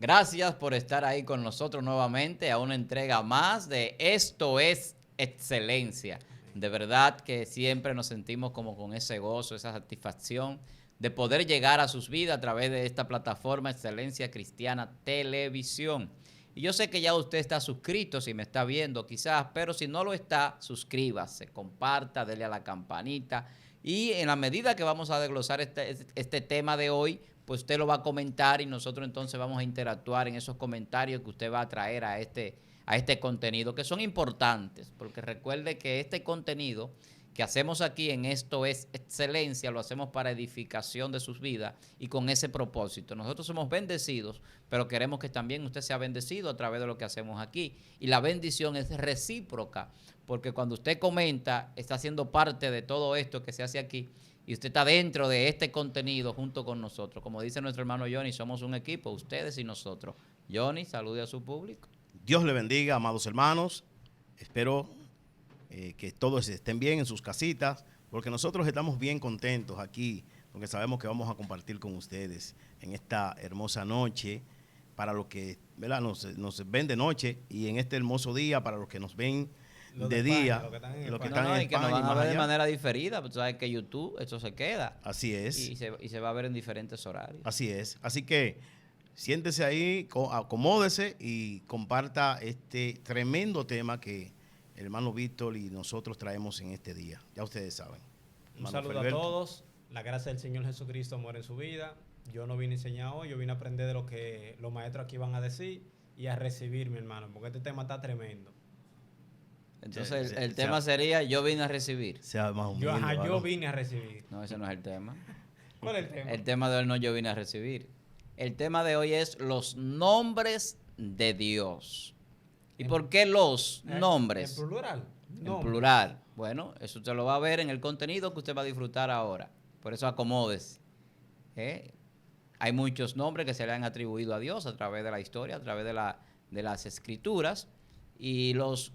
Gracias por estar ahí con nosotros nuevamente a una entrega más de Esto es Excelencia. De verdad que siempre nos sentimos como con ese gozo, esa satisfacción de poder llegar a sus vidas a través de esta plataforma Excelencia Cristiana Televisión. Y yo sé que ya usted está suscrito, si me está viendo quizás, pero si no lo está, suscríbase, comparta, dele a la campanita. Y en la medida que vamos a desglosar este tema de hoy, pues usted lo va a comentar y nosotros entonces vamos a interactuar en esos comentarios que usted va a traer a este contenido, que son importantes, porque recuerde que este contenido que hacemos aquí en Esto es Excelencia, lo hacemos para edificación de sus vidas y con ese propósito. Nosotros somos bendecidos, pero queremos que también usted sea bendecido a través de lo que hacemos aquí. Y la bendición es recíproca, porque cuando usted comenta, está siendo parte de todo esto que se hace aquí y usted está dentro de este contenido junto con nosotros. Como dice nuestro hermano Johnny, somos un equipo, ustedes y nosotros. Johnny, salude a su público. Dios le bendiga, amados hermanos. Espero que todos estén bien en sus casitas, porque nosotros estamos bien contentos aquí, porque sabemos que vamos a compartir con ustedes en esta hermosa noche, para los que, ¿verdad?, nos ven de noche, y en este hermoso día para los que nos ven de día, los que están en España, y que nos van a ver de manera diferida, porque tú sabes que YouTube, esto se queda. Así es. Y se va a ver en diferentes horarios. Así es. Así que siéntese ahí, acomódese y comparta este tremendo tema que el hermano Víctor y nosotros traemos en este día. Ya ustedes saben. Un saludo a todos. La gracia del Señor Jesucristo muere en su vida. Yo no vine a enseñar hoy, yo vine a aprender de lo que los maestros aquí van a decir y a recibir, mi hermano, porque este tema está tremendo. Entonces el tema sería yo vine a recibir. Sea más humilde, yo vine a recibir. No, ese no es el tema. ¿Cuál es el tema? El tema de hoy no yo vine a recibir. El tema de hoy es los nombres de Dios. ¿Y por qué los nombres? En plural. En plural. Bueno, eso usted lo va a ver en el contenido que usted va a disfrutar ahora. Por eso acomódese. Hay muchos nombres que se le han atribuido a Dios a través de la historia, a través de las escrituras. Y los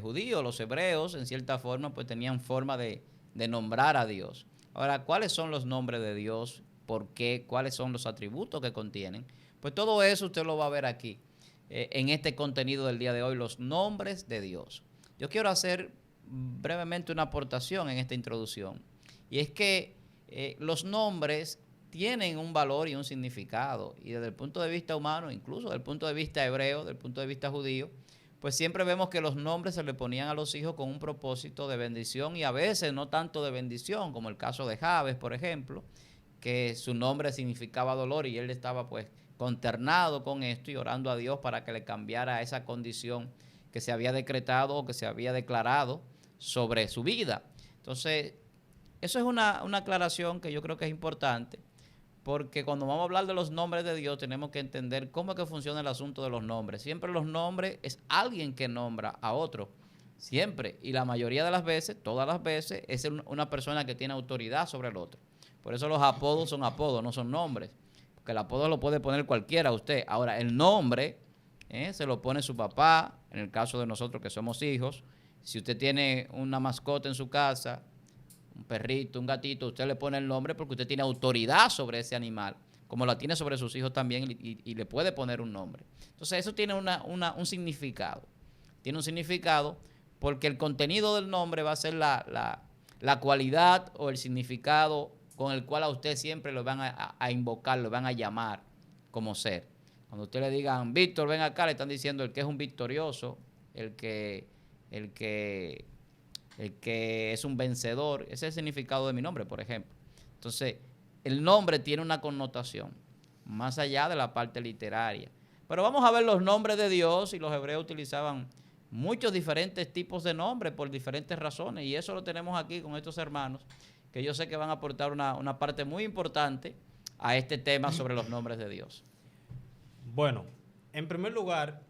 judíos, los hebreos, en cierta forma, pues tenían forma de nombrar a Dios. Ahora, ¿cuáles son los nombres de Dios? ¿Por qué? ¿Cuáles son los atributos que contienen? Pues todo eso usted lo va a ver aquí, en este contenido del día de hoy, los nombres de Dios. Yo quiero hacer brevemente una aportación en esta introducción, y es que los nombres tienen un valor y un significado, y desde el punto de vista humano, incluso desde el punto de vista hebreo, desde el punto de vista judío, pues siempre vemos que los nombres se le ponían a los hijos con un propósito de bendición y a veces no tanto de bendición, como el caso de Jabes, por ejemplo, que su nombre significaba dolor y él estaba pues consternado con esto y orando a Dios para que le cambiara esa condición que se había decretado o que se había declarado sobre su vida. Entonces, eso es una aclaración que yo creo que es importante, porque cuando vamos a hablar de los nombres de Dios tenemos que entender cómo es que funciona el asunto de los nombres. Siempre los nombres es alguien que nombra a otro, siempre, y la mayoría de las veces, todas las veces, es una persona que tiene autoridad sobre el otro. Por eso los apodos son apodos, no son nombres, porque el apodo lo puede poner cualquiera usted. Ahora, el nombre se lo pone su papá, en el caso de nosotros que somos hijos. Si usted tiene una mascota en su casa, un perrito, un gatito, usted le pone el nombre porque usted tiene autoridad sobre ese animal, como la tiene sobre sus hijos también, y le puede poner un nombre. Entonces eso tiene un significado. Tiene un significado porque el contenido del nombre va a ser la cualidad o el significado con el cual a usted siempre lo van a invocar, lo van a llamar como ser. Cuando usted le digan, Víctor, ven acá, le están diciendo el que es un victorioso, el que es un vencedor. Ese es el significado de mi nombre, por ejemplo. Entonces, el nombre tiene una connotación, más allá de la parte literaria. Pero vamos a ver los nombres de Dios, y los hebreos utilizaban muchos diferentes tipos de nombres por diferentes razones, y eso lo tenemos aquí con estos hermanos, que yo sé que van a aportar una parte muy importante a este tema sobre los nombres de Dios. Bueno, en primer lugar,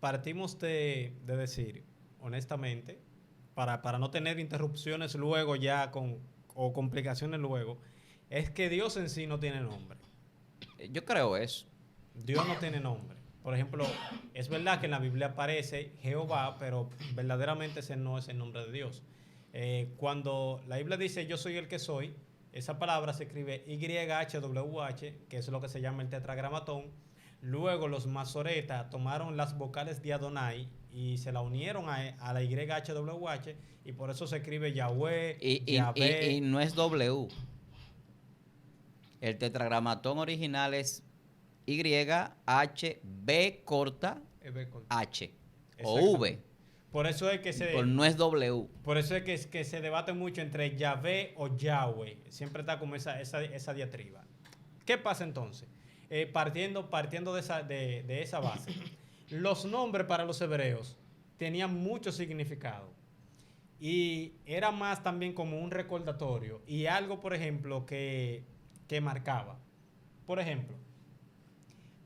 partimos de decir, honestamente, para no tener interrupciones luego ya o complicaciones luego, es que Dios en sí no tiene nombre. Yo creo eso. Dios no tiene nombre. Por ejemplo, es verdad que en la Biblia aparece Jehová, pero verdaderamente ese no es el nombre de Dios. Cuando la Biblia dice yo soy el que soy, esa palabra se escribe YHWH, que es lo que se llama el tetragramatón, Luego los masoretas tomaron las vocales de Adonai y se la unieron a la YHWH y por eso se escribe Yahweh, Yahvé. Y no es W. El tetragramatón original es YHB corta H o V. Por eso es que no es W. Por eso es que se debate mucho entre Yahvé o Yahweh. Siempre está como esa diatriba. ¿Qué pasa entonces? Partiendo de esa base. Los nombres para los hebreos tenían mucho significado. Y era más también como un recordatorio. Y algo, por ejemplo, que marcaba. Por ejemplo,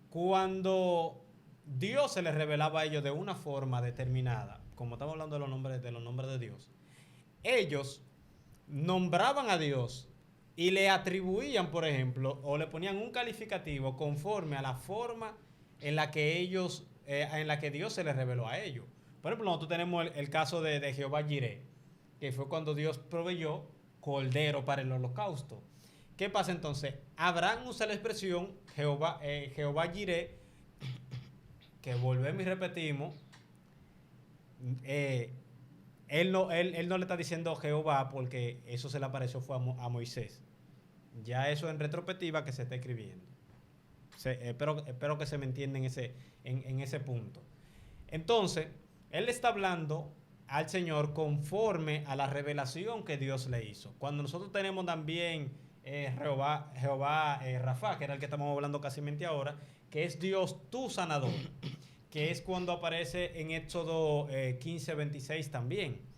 cuando Dios se les revelaba a ellos de una forma determinada, como estamos hablando de los nombres de Dios, ellos nombraban a Dios y le atribuían, por ejemplo, o le ponían un calificativo conforme a la forma en la que Dios se les reveló a ellos. Por ejemplo, nosotros tenemos el caso de Jehová Jireh, que fue cuando Dios proveyó cordero para el holocausto. ¿Qué pasa entonces? Abraham usa la expresión Jehová Jireh, que volvemos y repetimos. Él no le está diciendo Jehová porque eso se le apareció fue a Moisés. Ya eso en retrospectiva que se está escribiendo. Espero que se me entienda en ese punto. Entonces, él está hablando al Señor conforme a la revelación que Dios le hizo. Cuando nosotros tenemos también Jehová Rafa, que era el que estamos hablando casi ahora, que es Dios tu sanador, que es cuando aparece en Éxodo 15:26 también.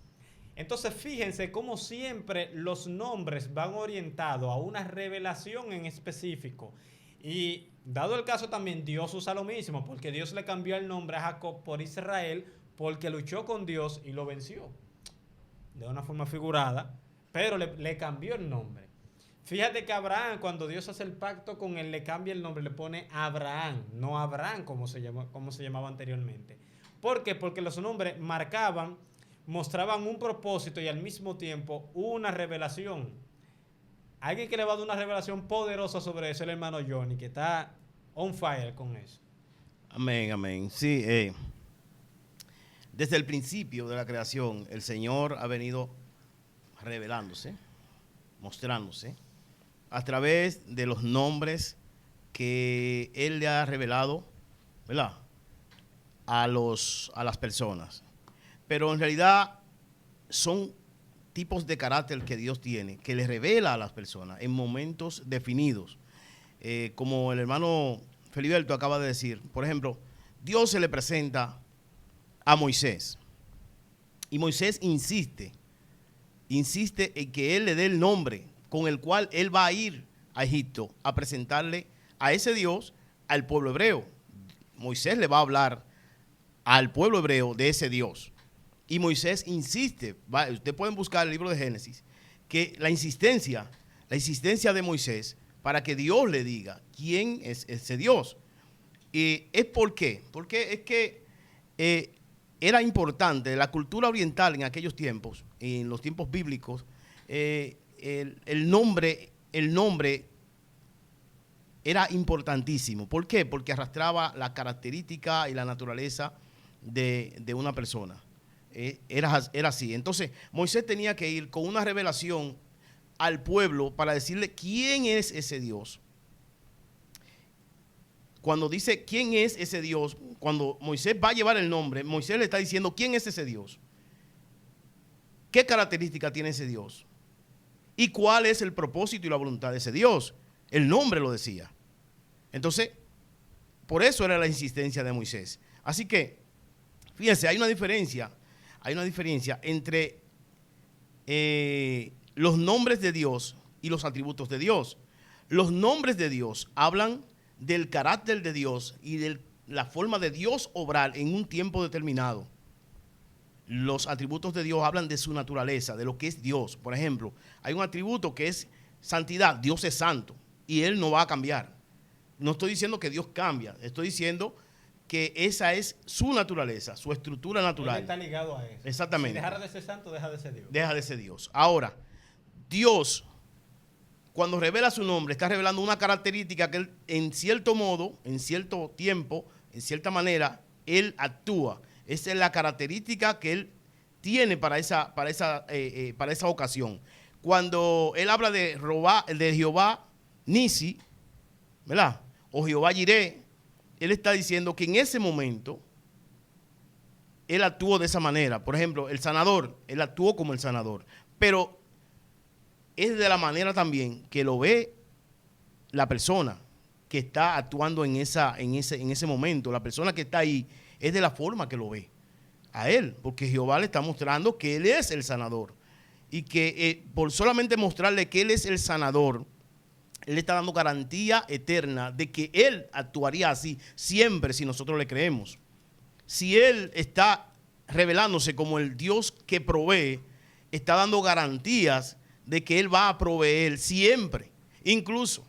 Entonces fíjense cómo siempre los nombres van orientados a una revelación en específico. Y dado el caso también, Dios usa lo mismo, porque Dios le cambió el nombre a Jacob por Israel, porque luchó con Dios y lo venció. De una forma figurada, pero le cambió el nombre. Fíjate que Abraham, cuando Dios hace el pacto con él, le cambia el nombre, le pone Abraham, no Abraham como se llamaba anteriormente. ¿Por qué? Porque los nombres mostraban un propósito y al mismo tiempo una revelación. Alguien que le va a dar una revelación poderosa sobre eso, el hermano Johnny, que está on fire con eso. Amén, amén. Sí, desde el principio de la creación, el Señor ha venido revelándose, mostrándose, a través de los nombres que Él le ha revelado, ¿verdad?, a las personas. Pero en realidad son tipos de carácter que Dios tiene, que le revela a las personas en momentos definidos. Como el hermano Feliberto acaba de decir, por ejemplo, Dios se le presenta a Moisés. Y Moisés insiste en que él le dé el nombre con el cual él va a ir a Egipto a presentarle a ese Dios al pueblo hebreo. Moisés le va a hablar al pueblo hebreo de ese Dios. Y Moisés insiste, ustedes pueden buscar el libro de Génesis, que la insistencia de Moisés para que Dios le diga quién es ese Dios. ¿Es por qué? Porque es que era importante, la cultura oriental en aquellos tiempos, en los tiempos bíblicos, el nombre era importantísimo. ¿Por qué? Porque arrastraba la característica y la naturaleza de una persona. Era así. Entonces, Moisés tenía que ir con una revelación al pueblo para decirle quién es ese Dios. Cuando dice quién es ese Dios, cuando Moisés va a llevar el nombre, Moisés le está diciendo quién es ese Dios. ¿Qué característica tiene ese Dios? ¿Y cuál es el propósito y la voluntad de ese Dios? El nombre lo decía. Entonces, por eso era la insistencia de Moisés. Así que, fíjense, hay una diferencia entre los nombres de Dios y los atributos de Dios. Los nombres de Dios hablan del carácter de Dios y de la forma de Dios obrar en un tiempo determinado. Los atributos de Dios hablan de su naturaleza, de lo que es Dios. Por ejemplo, hay un atributo que es santidad. Dios es santo y Él no va a cambiar. No estoy diciendo que Dios cambia, estoy diciendo que esa es su naturaleza, su estructura natural. Él está ligado a eso. Exactamente. Si dejara de ser santo, deja de ser Dios. Deja de ser Dios. Ahora, Dios cuando revela su nombre, está revelando una característica que él, en cierto modo, en cierto tiempo, en cierta manera, él actúa. Esa es la característica que él tiene para esa ocasión. Cuando él habla de Jehová Nisi, ¿verdad? O Jehová Jireh, él está diciendo que en ese momento él actuó de esa manera. Por ejemplo, el sanador, él actuó como el sanador. Pero es de la manera también que lo ve la persona que está actuando en ese momento. La persona que está ahí es de la forma que lo ve a él, porque Jehová le está mostrando que él es el sanador. Y que por solamente mostrarle que él es el sanador, él le está dando garantía eterna de que él actuaría así siempre si nosotros le creemos. Si él está revelándose como el Dios que provee, está dando garantías de que él va a proveer siempre. Incluso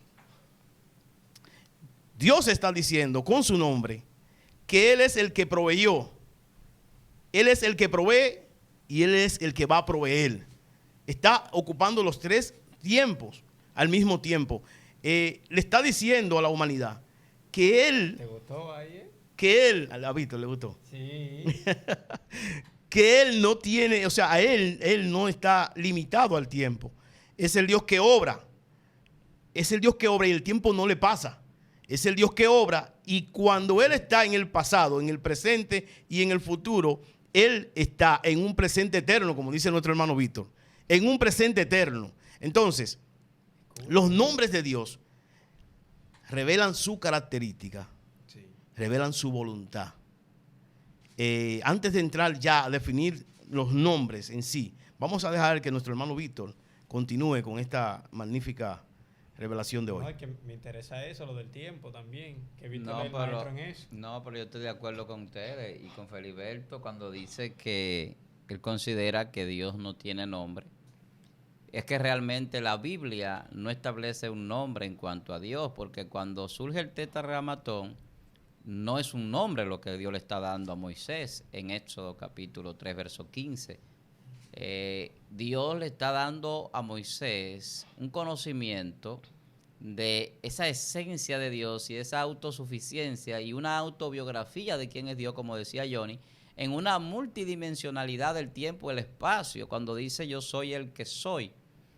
Dios está diciendo con su nombre que él es el que proveyó. Él es el que provee y él es el que va a proveer. Está ocupando los tres tiempos al mismo tiempo. Le está diciendo a la humanidad que él... ¿Te gustó ahí? Que él... ¿A Víctor le gustó? Sí. Que él no tiene... O sea, a él no está limitado al tiempo. Es el Dios que obra. Es el Dios que obra y el tiempo no le pasa. Es el Dios que obra y cuando él está en el pasado, en el presente y en el futuro, él está en un presente eterno, como dice nuestro hermano Víctor. En un presente eterno. Entonces, los nombres de Dios revelan su característica, sí, revelan su voluntad. Antes de entrar ya a definir los nombres en sí, vamos a dejar que nuestro hermano Víctor continúe con esta magnífica revelación de hoy. No, es que me interesa eso, lo del tiempo también, que Víctor es el maestro en eso. No, pero yo estoy de acuerdo con ustedes y con Feliberto cuando dice que él considera que Dios no tiene nombre. Es que realmente la Biblia no establece un nombre en cuanto a Dios, porque cuando surge el tetragrámaton, no es un nombre lo que Dios le está dando a Moisés en Éxodo capítulo 3, verso 15. Dios le está dando a Moisés un conocimiento de esa esencia de Dios y esa autosuficiencia y una autobiografía de quién es Dios, como decía Johnny, en una multidimensionalidad del tiempo y el espacio. Cuando dice yo soy el que soy,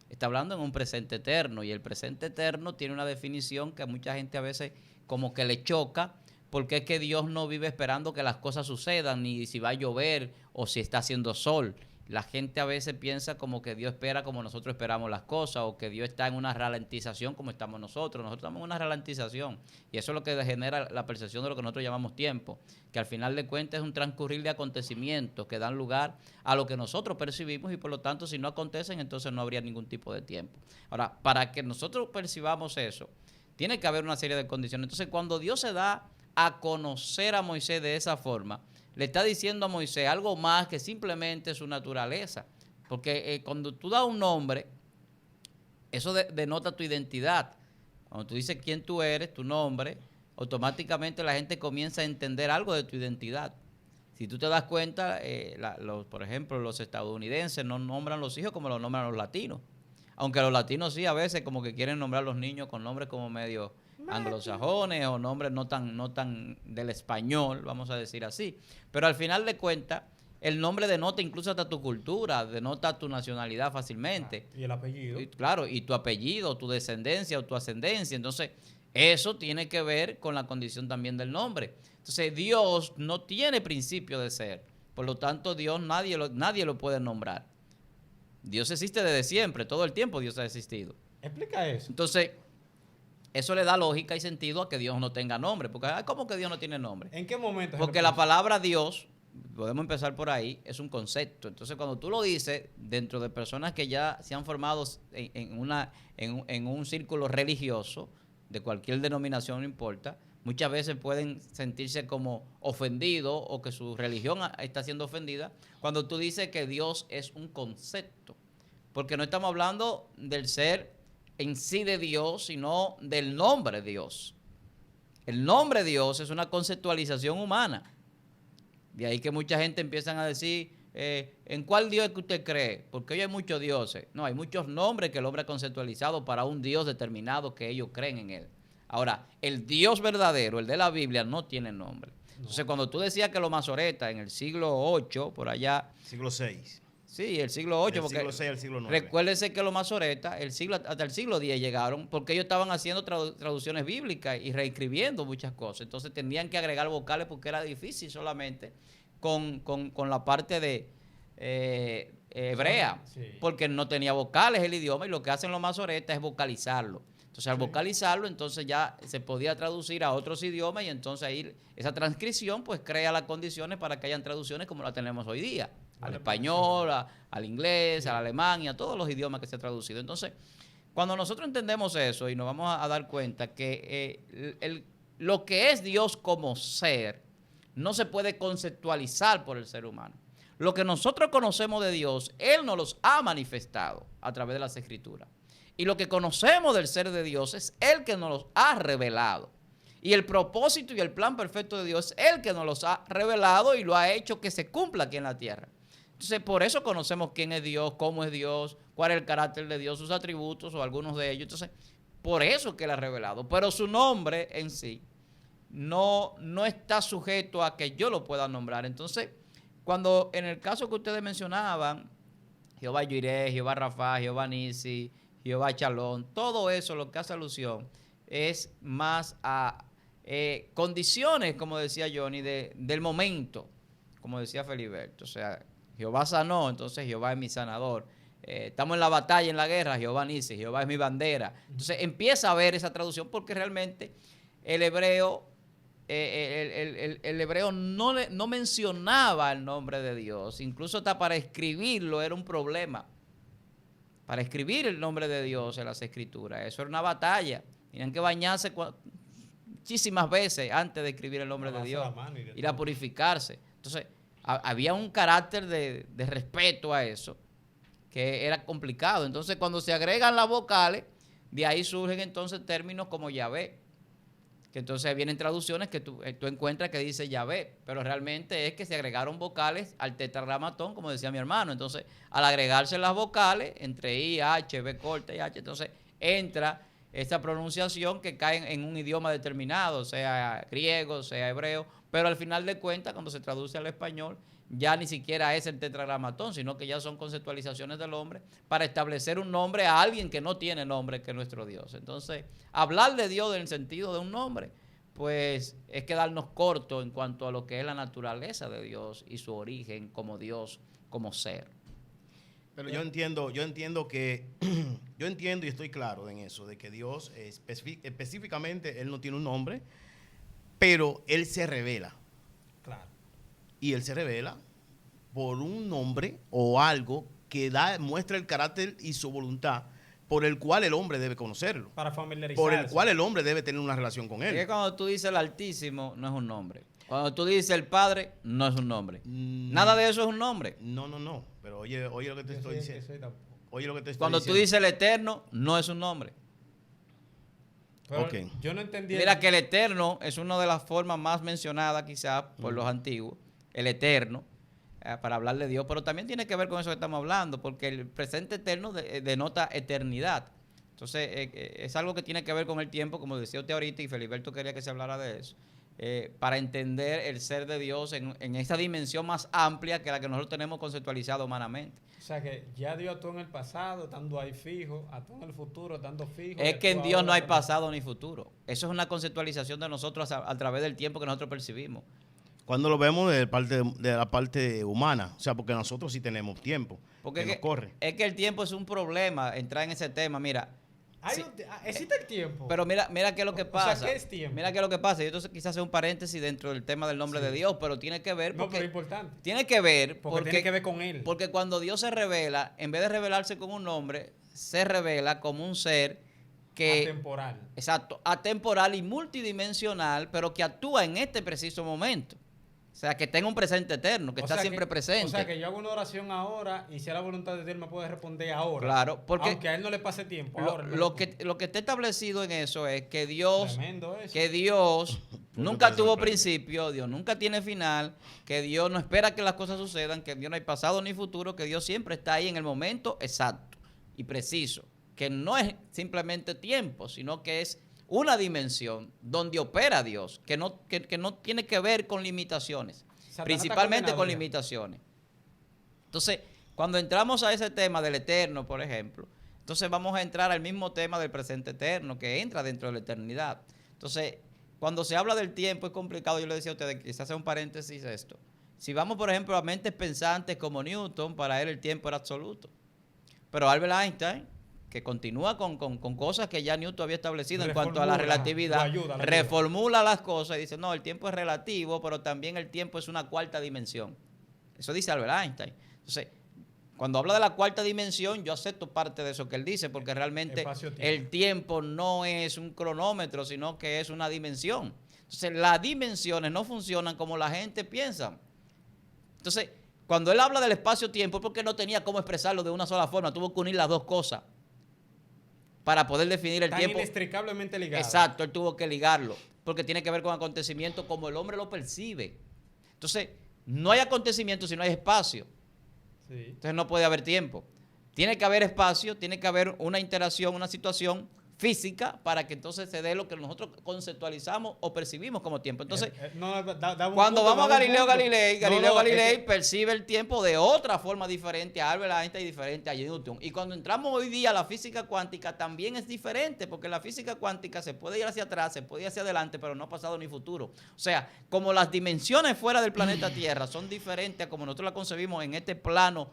está hablando en un presente eterno, y el presente eterno tiene una definición que a mucha gente a veces como que le choca, porque es que Dios no vive esperando que las cosas sucedan, ni si va a llover o si está haciendo sol. La gente a veces piensa como que Dios espera como nosotros esperamos las cosas, o que Dios está en una ralentización como estamos nosotros. Nosotros estamos en una ralentización, y eso es lo que genera la percepción de lo que nosotros llamamos tiempo, que al final de cuentas es un transcurrir de acontecimientos que dan lugar a lo que nosotros percibimos, y por lo tanto si no acontecen entonces no habría ningún tipo de tiempo. Ahora, para que nosotros percibamos eso, tiene que haber una serie de condiciones. Entonces cuando Dios se da a conocer a Moisés de esa forma, le está diciendo a Moisés algo más que simplemente su naturaleza. Porque cuando tú das un nombre, eso denota tu identidad. Cuando tú dices quién tú eres, tu nombre, automáticamente la gente comienza a entender algo de tu identidad. Si tú te das cuenta, por ejemplo, los estadounidenses no nombran los hijos como los nombran los latinos. Aunque los latinos sí a veces como que quieren nombrar a los niños con nombres como medio anglosajones o nombres no tan del español, vamos a decir así. Pero al final de cuentas, el nombre denota incluso hasta tu cultura, denota tu nacionalidad fácilmente. Y el apellido. Claro, y tu apellido, tu descendencia o tu ascendencia. Entonces, eso tiene que ver con la condición también del nombre. Entonces, Dios no tiene principio de ser. Por lo tanto, Dios nadie lo puede nombrar. Dios existe desde siempre, todo el tiempo Dios ha existido. Explica eso. Entonces, eso le da lógica y sentido a que Dios no tenga nombre. Porque, ¿cómo que Dios no tiene nombre? ¿En qué momento? Porque la palabra Dios, podemos empezar por ahí, es un concepto. Entonces, cuando tú lo dices, dentro de personas que ya se han formado en un círculo religioso, de cualquier denominación, no importa, muchas veces pueden sentirse como ofendidos o que su religión está siendo ofendida cuando tú dices que Dios es un concepto. Porque no estamos hablando del ser en sí de Dios, sino del nombre Dios. El nombre Dios es una conceptualización humana. De ahí que mucha gente empiezan a decir ¿en cuál Dios es que usted cree? Porque hoy hay muchos dioses. No, hay muchos nombres que el hombre ha conceptualizado para un Dios determinado que ellos creen en él. Ahora, el Dios verdadero, el de la Biblia, no tiene nombre. Entonces, cuando tú decías que los masoretas en el siglo VIII, por allá... Siglo VI. Sí, el siglo VIII, porque siglo VI al siglo IX. recuérdese que los masoretas hasta el siglo X llegaron porque ellos estaban haciendo traducciones bíblicas y reescribiendo muchas cosas. Entonces tenían que agregar vocales porque era difícil solamente con la parte de hebrea, Sí. porque no tenía vocales el idioma y lo que hacen los masoretas es vocalizarlo. Entonces al vocalizarlo, entonces ya se podía traducir a otros idiomas y entonces ahí esa transcripción pues crea las condiciones para que hayan traducciones como la tenemos hoy día. Al español, al inglés, al alemán y a todos los idiomas que se ha traducido. Entonces, cuando nosotros entendemos eso y nos vamos a dar cuenta que lo que es Dios como ser no se puede conceptualizar por el ser humano. Lo que nosotros conocemos de Dios, Él nos los ha manifestado a través de las Escrituras. Y lo que conocemos del ser de Dios es Él que nos los ha revelado. Y el propósito y el plan perfecto de Dios es Él que nos los ha revelado y lo ha hecho que se cumpla aquí en la tierra. Entonces, por eso conocemos quién es Dios, cómo es Dios, cuál es el carácter de Dios, sus atributos o algunos de ellos. Entonces, por eso es que Él ha revelado. Pero su nombre en sí no está sujeto a que yo lo pueda nombrar. Entonces, cuando en el caso que ustedes mencionaban, Jehová Jireh, Jehová Rafa, Jehová Nisi, Jehová Shalom, todo eso lo que hace alusión es más a condiciones, como decía Johnny, del momento, como decía Feliberto. O sea, Jehová sanó, entonces Jehová es mi sanador. Estamos en la batalla, en la guerra, Jehová Nisi, Jehová es mi bandera. Entonces empieza a ver esa traducción porque realmente el hebreo, el hebreo no mencionaba el nombre de Dios. Incluso hasta para escribirlo era un problema. Para escribir el nombre de Dios en las Escrituras, eso era una batalla. Tenían que bañarse muchísimas veces antes de escribir el nombre de Dios, ir a purificarse. Entonces, había un carácter de respeto a eso, que era complicado. Entonces, cuando se agregan las vocales, de ahí surgen entonces términos como Yahvé, que entonces vienen traducciones que tú encuentras que dice Yahvé, pero realmente es que se agregaron vocales al tetragramatón, como decía mi hermano. Entonces, al agregarse las vocales, entre I, H, B corta y H, entonces entra esta pronunciación que cae en un idioma determinado, sea griego, sea hebreo, pero al final de cuentas, cuando se traduce al español, ya ni siquiera es el tetragramatón, sino que ya son conceptualizaciones del hombre para establecer un nombre a alguien que no tiene nombre, que es nuestro Dios. Entonces, hablar de Dios en el sentido de un nombre, pues es quedarnos cortos en cuanto a lo que es la naturaleza de Dios y su origen como Dios, como ser. Pero yo entiendo que, yo entiendo y estoy claro en eso, de que Dios específicamente, Él no tiene un nombre, pero Él se revela. Claro. Y Él se revela por un nombre o algo que muestra el carácter y su voluntad por el cual el hombre debe conocerlo. Para familiarizarse. Por el cual el hombre debe tener una relación con Él. Es que cuando tú dices el Altísimo, no es un nombre. Cuando tú dices el Padre, no es un nombre. Nada de eso es un nombre. No. Pero oye lo que te estoy diciendo. Oye lo que te estoy Cuando diciendo. tú dices el Eterno, no es un nombre. Pero Ok. yo no entendí. Mira que el Eterno es una de las formas más mencionadas quizás por los antiguos. El Eterno, para hablar de Dios. Pero también tiene que ver con eso que estamos hablando, porque el presente eterno denota eternidad. Entonces, es algo que tiene que ver con el tiempo, como decía usted ahorita, y Feliberto quería que se hablara de eso. Para entender el ser de Dios en esa dimensión más amplia que la que nosotros tenemos conceptualizada humanamente. O sea que ya Dios actuó en el pasado, estando ahí fijo, actuó en el futuro, estando fijo. Es que en Dios no hay pasado ni futuro. Eso es una conceptualización de nosotros a través del tiempo que nosotros percibimos. Cuando lo vemos de la parte humana, o sea, porque nosotros sí tenemos tiempo, Porque nos corre. es que el tiempo es un problema, entrar en ese tema. Mira, sí, ¿existe el tiempo? pero mira qué es lo que pasa. O sea, ¿qué es tiempo? Mira qué es lo que pasa. Y entonces quizás sea un paréntesis dentro del tema del nombre de Dios, pero tiene que ver No, porque pero es importante. tiene que ver Porque tiene que ver con Él. Porque cuando Dios se revela, en vez de revelarse con un nombre, se revela como un ser que Atemporal. exacto, atemporal y multidimensional, pero que actúa en este preciso momento. O sea, que tenga un presente eterno, que está siempre presente. O sea, que yo hago una oración ahora y si es la voluntad de Dios me puede responder ahora. Claro, porque aunque a Él no le pase tiempo. lo que está establecido en eso es que Dios, Tremendo eso. que Dios Nunca tuvo principio, Dios nunca tiene final, que Dios no espera que las cosas sucedan, que Dios no hay pasado ni futuro, que Dios siempre está ahí en el momento exacto y preciso, que no es simplemente tiempo, sino que es una dimensión donde opera Dios, que no tiene que ver con limitaciones, principalmente con limitaciones. Entonces, cuando entramos a ese tema del eterno, por ejemplo, entonces vamos a entrar al mismo tema del presente eterno, que entra dentro de la eternidad. Entonces, cuando se habla del tiempo es complicado, yo le decía a ustedes, quizás hacer un paréntesis esto. Si vamos, por ejemplo, a mentes pensantes como Newton, para él el tiempo era absoluto. Pero Albert Einstein, que continúa con cosas que ya Newton había establecido en cuanto a la relatividad, reformula las cosas y dice, no, el tiempo es relativo, pero también el tiempo es una cuarta dimensión. Eso dice Albert Einstein. Entonces, cuando habla de la cuarta dimensión, yo acepto parte de eso que él dice, porque realmente el tiempo no es un cronómetro, sino que es una dimensión. Entonces, las dimensiones no funcionan como la gente piensa. Entonces, cuando él habla del espacio-tiempo, es porque no tenía cómo expresarlo de una sola forma, tuvo que unir las dos cosas para poder definir el tiempo. Inextricablemente ligado. Exacto, él tuvo que ligarlo, porque tiene que ver con acontecimientos como el hombre lo percibe. Entonces, no hay acontecimiento si no hay espacio. Sí. Entonces no puede haber tiempo. Tiene que haber espacio, tiene que haber una interacción, una situación física para que entonces se dé lo que nosotros conceptualizamos o percibimos como tiempo. Entonces, cuando vamos a Galileo Galilei percibe el tiempo de otra forma diferente a Albert Einstein y diferente a Newton. Y cuando entramos hoy día a la física cuántica también es diferente, porque la física cuántica se puede ir hacia atrás, se puede ir hacia adelante, pero no pasado ni futuro. O sea, como las dimensiones fuera del planeta Tierra son diferentes a como nosotros la concebimos en este plano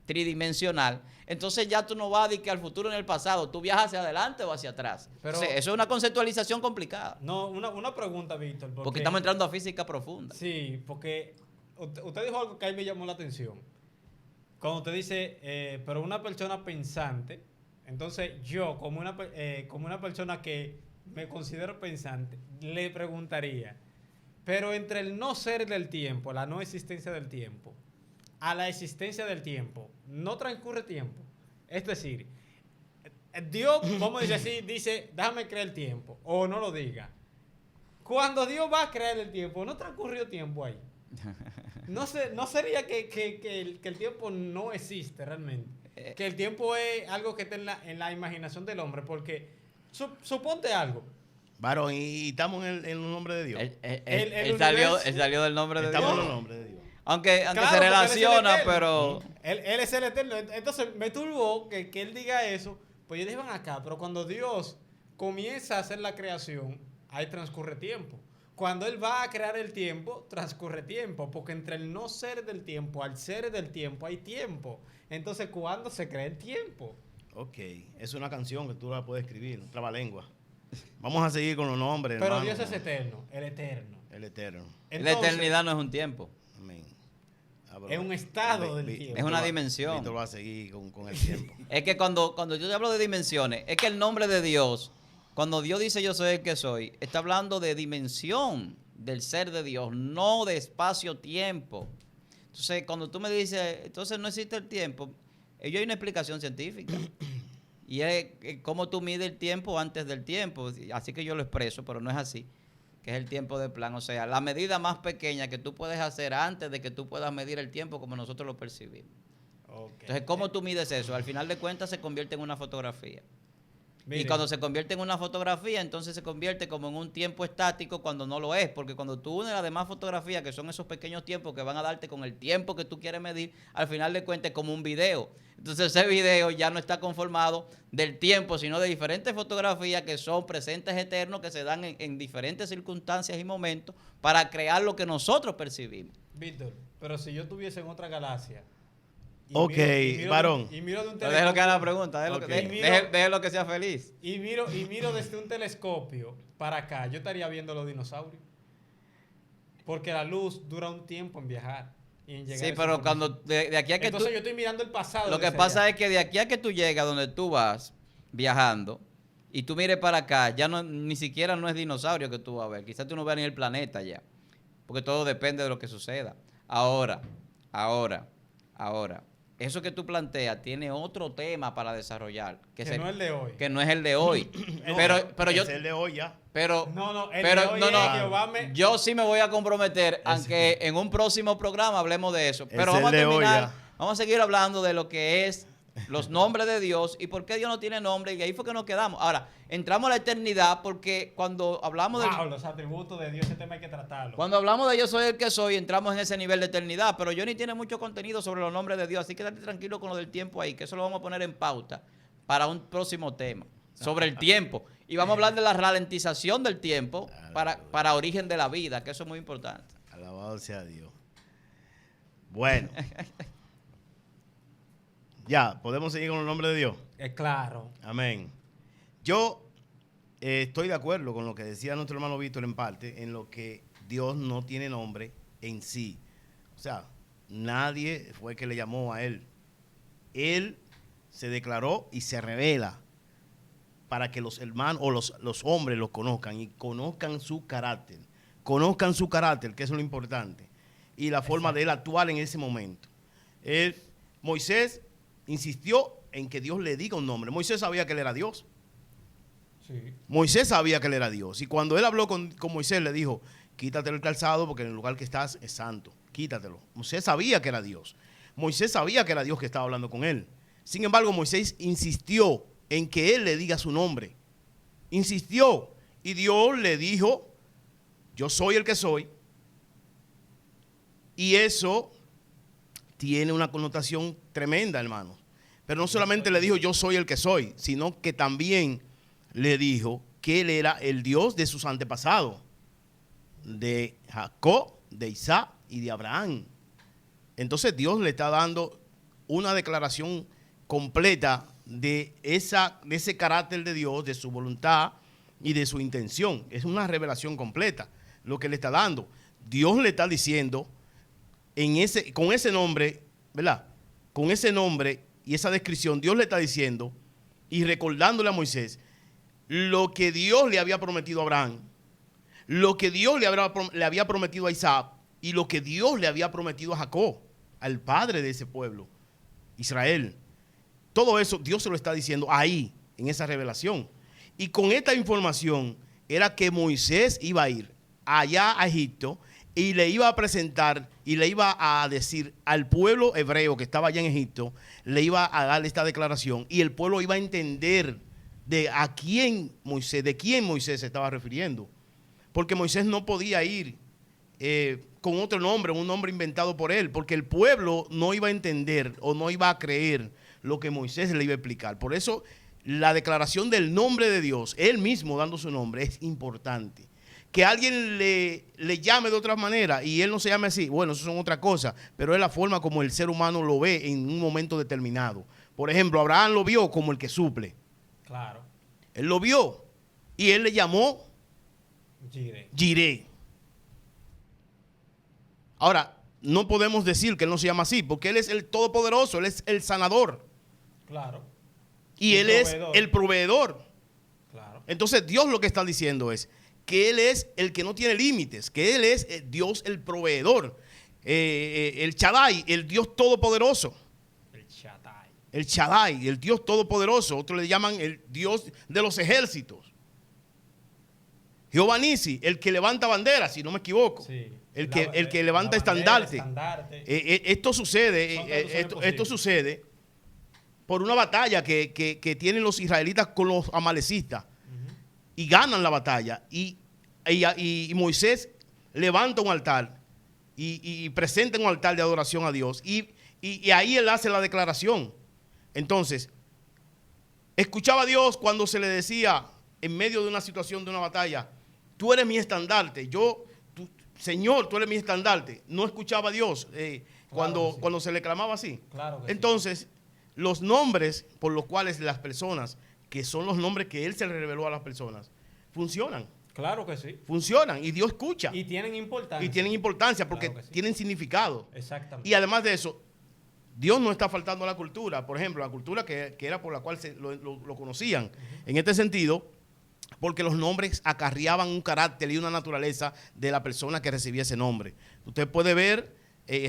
tridimensional, entonces ya tú no vas de que al futuro en el pasado, tú viajas hacia adelante o hacia atrás. Pero, o sea, eso es una conceptualización complicada. No, una pregunta, Víctor. Porque estamos entrando a física profunda. Sí, porque usted dijo algo que ahí me llamó la atención. Cuando usted dice, pero una persona pensante, entonces yo, como una persona que me considero pensante, le preguntaría, pero entre el no ser del tiempo, la no existencia del tiempo, a la existencia del tiempo, no transcurre tiempo. Es decir, Dios, vamos a decir así, dice, déjame crear el tiempo, o no lo diga. Cuando Dios va a crear el tiempo, no transcurrió tiempo ahí. No sería que el tiempo no existe realmente. Que el tiempo es algo que está en la imaginación del hombre, porque suponte algo. Varón, y estamos en el nombre de Dios. Él salió del nombre de Dios. Estamos en el nombre de Dios. Aunque se relaciona, pero... Él es el eterno. Entonces me turbó que él diga eso. Pues yo dije, van acá, pero cuando Dios comienza a hacer la creación, ahí transcurre tiempo. Cuando Él va a crear el tiempo, transcurre tiempo. Porque entre el no ser del tiempo al ser del tiempo hay tiempo. Entonces, ¿cuándo se crea el tiempo? Ok, es una canción que tú la puedes escribir, un trabalengua. Vamos a seguir con los nombres. Pero hermano, Dios es eterno, el eterno. El eterno. Entonces, la eternidad no es un tiempo. Es un estado del tiempo. Es una dimensión. Víctor va a seguir con el tiempo. Es que cuando yo hablo de dimensiones, es que el nombre de Dios, cuando Dios dice yo soy el que soy, está hablando de dimensión del ser de Dios, no de espacio-tiempo. Entonces, cuando tú me dices, entonces no existe el tiempo, ello hay una explicación científica. Y es cómo tú mides el tiempo antes del tiempo. Así que yo lo expreso, pero no es así. Que es el tiempo de plan, o sea, la medida más pequeña que tú puedes hacer antes de que tú puedas medir el tiempo como nosotros lo percibimos. Okay. Entonces, ¿cómo tú mides eso? Al final de cuentas se convierte en una fotografía. Miren. Y cuando se convierte en una fotografía, entonces se convierte como en un tiempo estático cuando no lo es, porque cuando tú unes las demás fotografías, que son esos pequeños tiempos que van a darte con el tiempo que tú quieres medir, al final de cuentas es como un video. Entonces ese video ya no está conformado del tiempo, sino de diferentes fotografías que son presentes eternos, que se dan en diferentes circunstancias y momentos para crear lo que nosotros percibimos. Víctor, pero si yo estuviese en otra galaxia... Ok, varón. Y miro de un telescopio. Déjelo que haga la pregunta, déjelo que sea feliz. Y miro desde un telescopio para acá, yo estaría viendo los dinosaurios. Porque la luz dura un tiempo en viajar. Y en llegar sí, pero cuando de aquí a que entonces yo estoy mirando el pasado. Lo que pasa es que de aquí a que tú llegas donde tú vas viajando y tú mires para acá, ya no, ni siquiera no es dinosaurio que tú vas a ver. Quizás tú no veas ni el planeta ya. Porque todo depende de lo que suceda. Ahora. eso que tú planteas tiene otro tema para desarrollar. Que no es el de hoy. Que no es el de hoy. No, pero yo... es el de hoy ya. Pero, el de hoy es Jehová yo sí me voy a comprometer, aunque en un próximo programa hablemos de eso. Pero vamos a terminar, vamos a seguir hablando de lo que es los nombres de Dios y por qué Dios no tiene nombre, y ahí fue que nos quedamos. Ahora, entramos a la eternidad porque cuando hablamos de los atributos de Dios, ese tema hay que tratarlo. Cuando hablamos de yo soy el que soy, entramos en ese nivel de eternidad, pero Johnny tiene mucho contenido sobre los nombres de Dios, así que date tranquilo con lo del tiempo ahí, que eso lo vamos a poner en pauta para un próximo tema, sobre el tiempo. Y vamos a hablar de la ralentización del tiempo para origen de la vida, que eso es muy importante. Alabado sea Dios. Bueno. Ya, ¿podemos seguir con el nombre de Dios? Claro. Amén. Yo estoy de acuerdo con lo que decía nuestro hermano Víctor en parte, en lo que Dios no tiene nombre en sí. O sea, nadie fue que le llamó a Él. Él se declaró y se revela para que los hermanos o los hombres lo conozcan y conozcan su carácter. Conozcan su carácter, que es lo importante. Y la forma de Él actuar en ese momento. Moisés insistió en que Dios le diga un nombre. Moisés sabía que él era Dios. Sí. Moisés sabía que él era Dios. Y cuando él habló con Moisés, le dijo, quítate el calzado porque en el lugar que estás es santo. Quítatelo. Moisés sabía que era Dios. Moisés sabía que era Dios que estaba hablando con él. Sin embargo, Moisés insistió en que él le diga su nombre. Insistió. Y Dios le dijo, yo soy el que soy. Y eso tiene una connotación tremenda, hermano. Pero no solamente le dijo yo soy el que soy, sino que también le dijo que él era el Dios de sus antepasados, de Jacob, de Isaac y de Abraham. Entonces Dios le está dando una declaración completa de ese carácter de Dios, de su voluntad y de su intención. Es una revelación completa lo que le está dando. Dios le está diciendo con ese nombre, ¿verdad? Con ese nombre y esa descripción, Dios le está diciendo y recordándole a Moisés lo que Dios le había prometido a Abraham, lo que Dios le había prometido a Isaac y lo que Dios le había prometido a Jacob, al padre de ese pueblo, Israel. Todo eso Dios se lo está diciendo ahí, en esa revelación. Y con esta información era que Moisés iba a ir allá a Egipto y le iba a presentar y le iba a decir al pueblo hebreo que estaba allá en Egipto, le iba a dar esta declaración y el pueblo iba a entender de quién Moisés se estaba refiriendo. Porque Moisés no podía ir con otro nombre, un nombre inventado por él, porque el pueblo no iba a entender o no iba a creer lo que Moisés le iba a explicar. Por eso la declaración del nombre de Dios, él mismo dando su nombre, es importante. Que alguien le llame de otra manera y él no se llame así, bueno, eso son otra cosa, pero es la forma como el ser humano lo ve en un momento determinado. Por ejemplo, Abraham lo vio como el que suple. Claro. Él lo vio y él le llamó Jireh. Ahora, no podemos decir que él no se llama así, porque él es el todopoderoso, él es el sanador. Claro. Y él es el proveedor. Claro. Entonces Dios lo que está diciendo es que Él es el que no tiene límites, que Él es Dios el proveedor, el Shaddai, el Dios todopoderoso. El Shaddai, el Dios todopoderoso. Otros le llaman el Dios de los ejércitos. Jehová Nisi, el que levanta banderas, si no me equivoco. Sí. El que levanta estandarte. Esto sucede por una batalla que tienen los israelitas con los amalecistas. Y ganan la batalla. Y Moisés levanta un altar y presenta un altar de adoración a Dios. Y ahí él hace la declaración. Entonces, escuchaba a Dios cuando se le decía en medio de una situación de una batalla, tú eres mi estandarte. Señor, tú eres mi estandarte. No escuchaba a Dios cuando se le clamaba así. Claro que entonces, sí. Los nombres por los cuales las personas, que son los nombres que Él se le reveló a las personas, funcionan. Claro que sí. Funcionan y Dios escucha. Y tienen importancia. Y tienen importancia porque claro sí. tienen significado. Exactamente. Y además de eso, Dios no está faltando a la cultura. Por ejemplo, la cultura que era por la cual lo conocían. En este sentido, porque los nombres acarreaban un carácter y una naturaleza de la persona que recibía ese nombre. Usted puede ver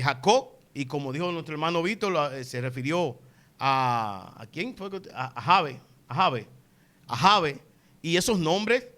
Jacob Y como dijo nuestro hermano Víctor, se refirió ¿a quién fue? A Jave. Y esos nombres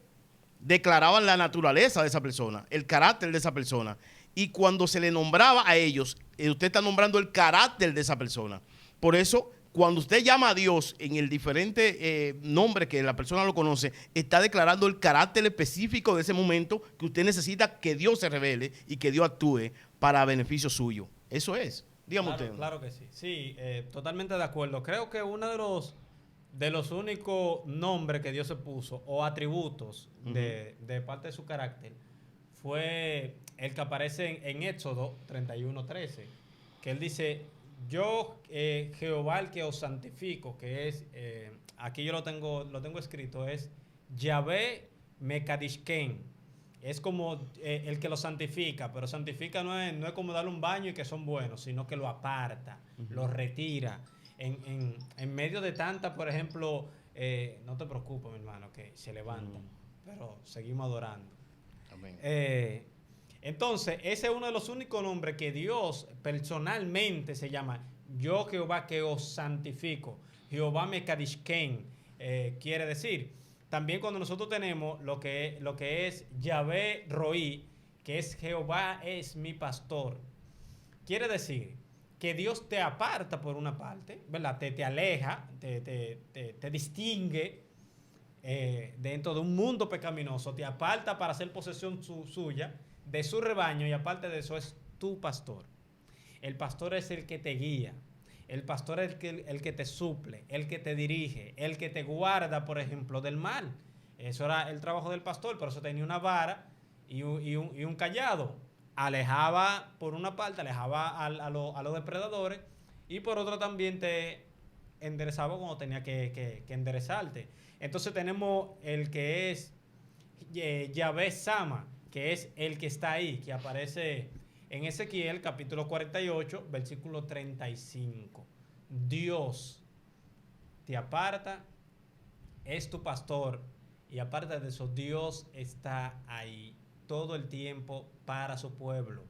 declaraban la naturaleza de esa persona, el carácter de esa persona. Y cuando se le nombraba a ellos, usted está nombrando el carácter de esa persona. Por eso, cuando usted llama a Dios en el diferente nombre que la persona lo conoce, está declarando el carácter específico de ese momento que usted necesita que Dios se revele y que Dios actúe para beneficio suyo. Eso es. Dígame Claro, usted. claro que sí. Sí, totalmente de acuerdo. Creo que uno de los únicos nombres que Dios se puso o atributos de parte de su carácter fue el que aparece en Éxodo 31:13, que él dice, yo Jehová el que os santifico, que es, aquí yo lo tengo escrito, es Yahvé Mekadishken. Es como el que lo santifica, pero santifica no es como darle un baño y que son buenos, sino que lo aparta, lo retira. En medio de tanta, por ejemplo, no te preocupes, mi hermano, que se levantan, pero seguimos adorando. Amén. Entonces, ese es uno de los únicos nombres que Dios personalmente se llama yo Jehová que os santifico. Jehová Mekadishken, quiere decir. También cuando nosotros tenemos lo que es Yahvé Roí, que es Jehová es mi pastor, quiere decir que Dios te aparta por una parte, ¿verdad? Te aleja, te distingue dentro de un mundo pecaminoso, te aparta para hacer posesión suya, de su rebaño, y aparte de eso es tu pastor. El pastor es el que te guía. El pastor es el que te suple, el que te dirige, el que te guarda, por ejemplo, del mal. Eso era el trabajo del pastor, por eso tenía una vara y un cayado. Alejaba, por una parte, alejaba a los depredadores, y por otra también te enderezaba cuando tenía que enderezarte. Entonces tenemos el que es Yahvé Sama, que es el que está ahí, que aparece en Ezequiel capítulo 48, versículo 35. Dios te aparta, es tu pastor, y aparte de eso, Dios está ahí todo el tiempo para su pueblo.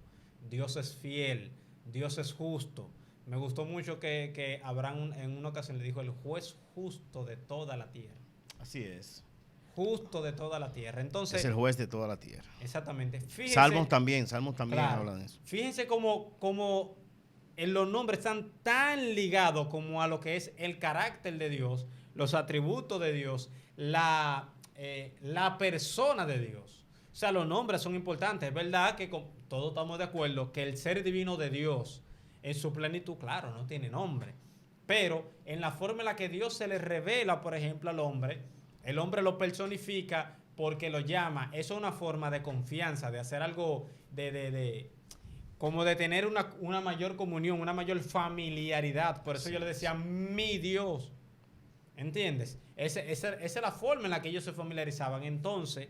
Dios es fiel, Dios es justo. Me gustó mucho que Abraham en una ocasión le dijo el juez justo de toda la tierra. Así es. Justo de toda la tierra. Entonces, Es el juez de toda la tierra. exactamente. Fíjense, Salmos también claro, hablan de eso. Fíjense cómo en los nombres están tan ligados como a lo que es el carácter de Dios, los atributos de Dios, la persona de Dios. O sea, los nombres son importantes. Es verdad que todos estamos de acuerdo que el ser divino de Dios en su plenitud, claro, no tiene nombre. Pero en la forma en la que Dios se le revela, por ejemplo, al hombre, el hombre lo personifica porque lo llama. Eso es una forma de confianza, de hacer algo como de tener una mayor comunión, una mayor familiaridad. Por eso yo le decía, mi Dios. ¿Entiendes? Esa es la forma en la que ellos se familiarizaban. Entonces,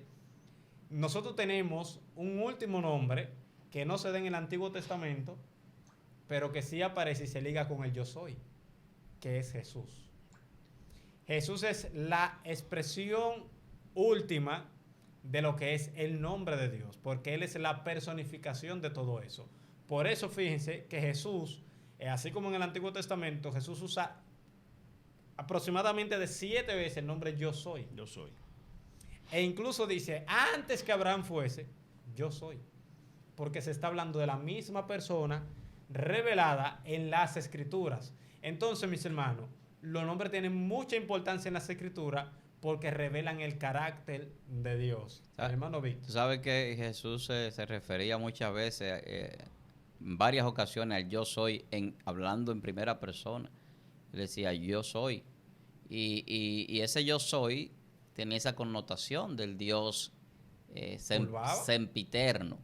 nosotros tenemos un último nombre que no se da en el Antiguo Testamento, pero que sí aparece y se liga con el yo soy, que es Jesús. Jesús es la expresión última de lo que es el nombre de Dios, porque Él es la personificación de todo eso. Por eso fíjense que Jesús, así como en el Antiguo Testamento, Jesús usa aproximadamente de 7 veces el nombre yo soy. Yo soy. E incluso dice, antes que Abraham fuese, yo soy. Porque se está hablando de la misma persona revelada en las Escrituras. Entonces, mis hermanos, los nombres tienen mucha importancia en las Escrituras porque revelan el carácter de Dios. Hermano Víctor. Tú sabes que Jesús se refería muchas veces, en varias ocasiones, al yo soy, hablando en primera persona. Él decía, yo soy. Y ese yo soy tiene esa connotación del Dios sempiterno.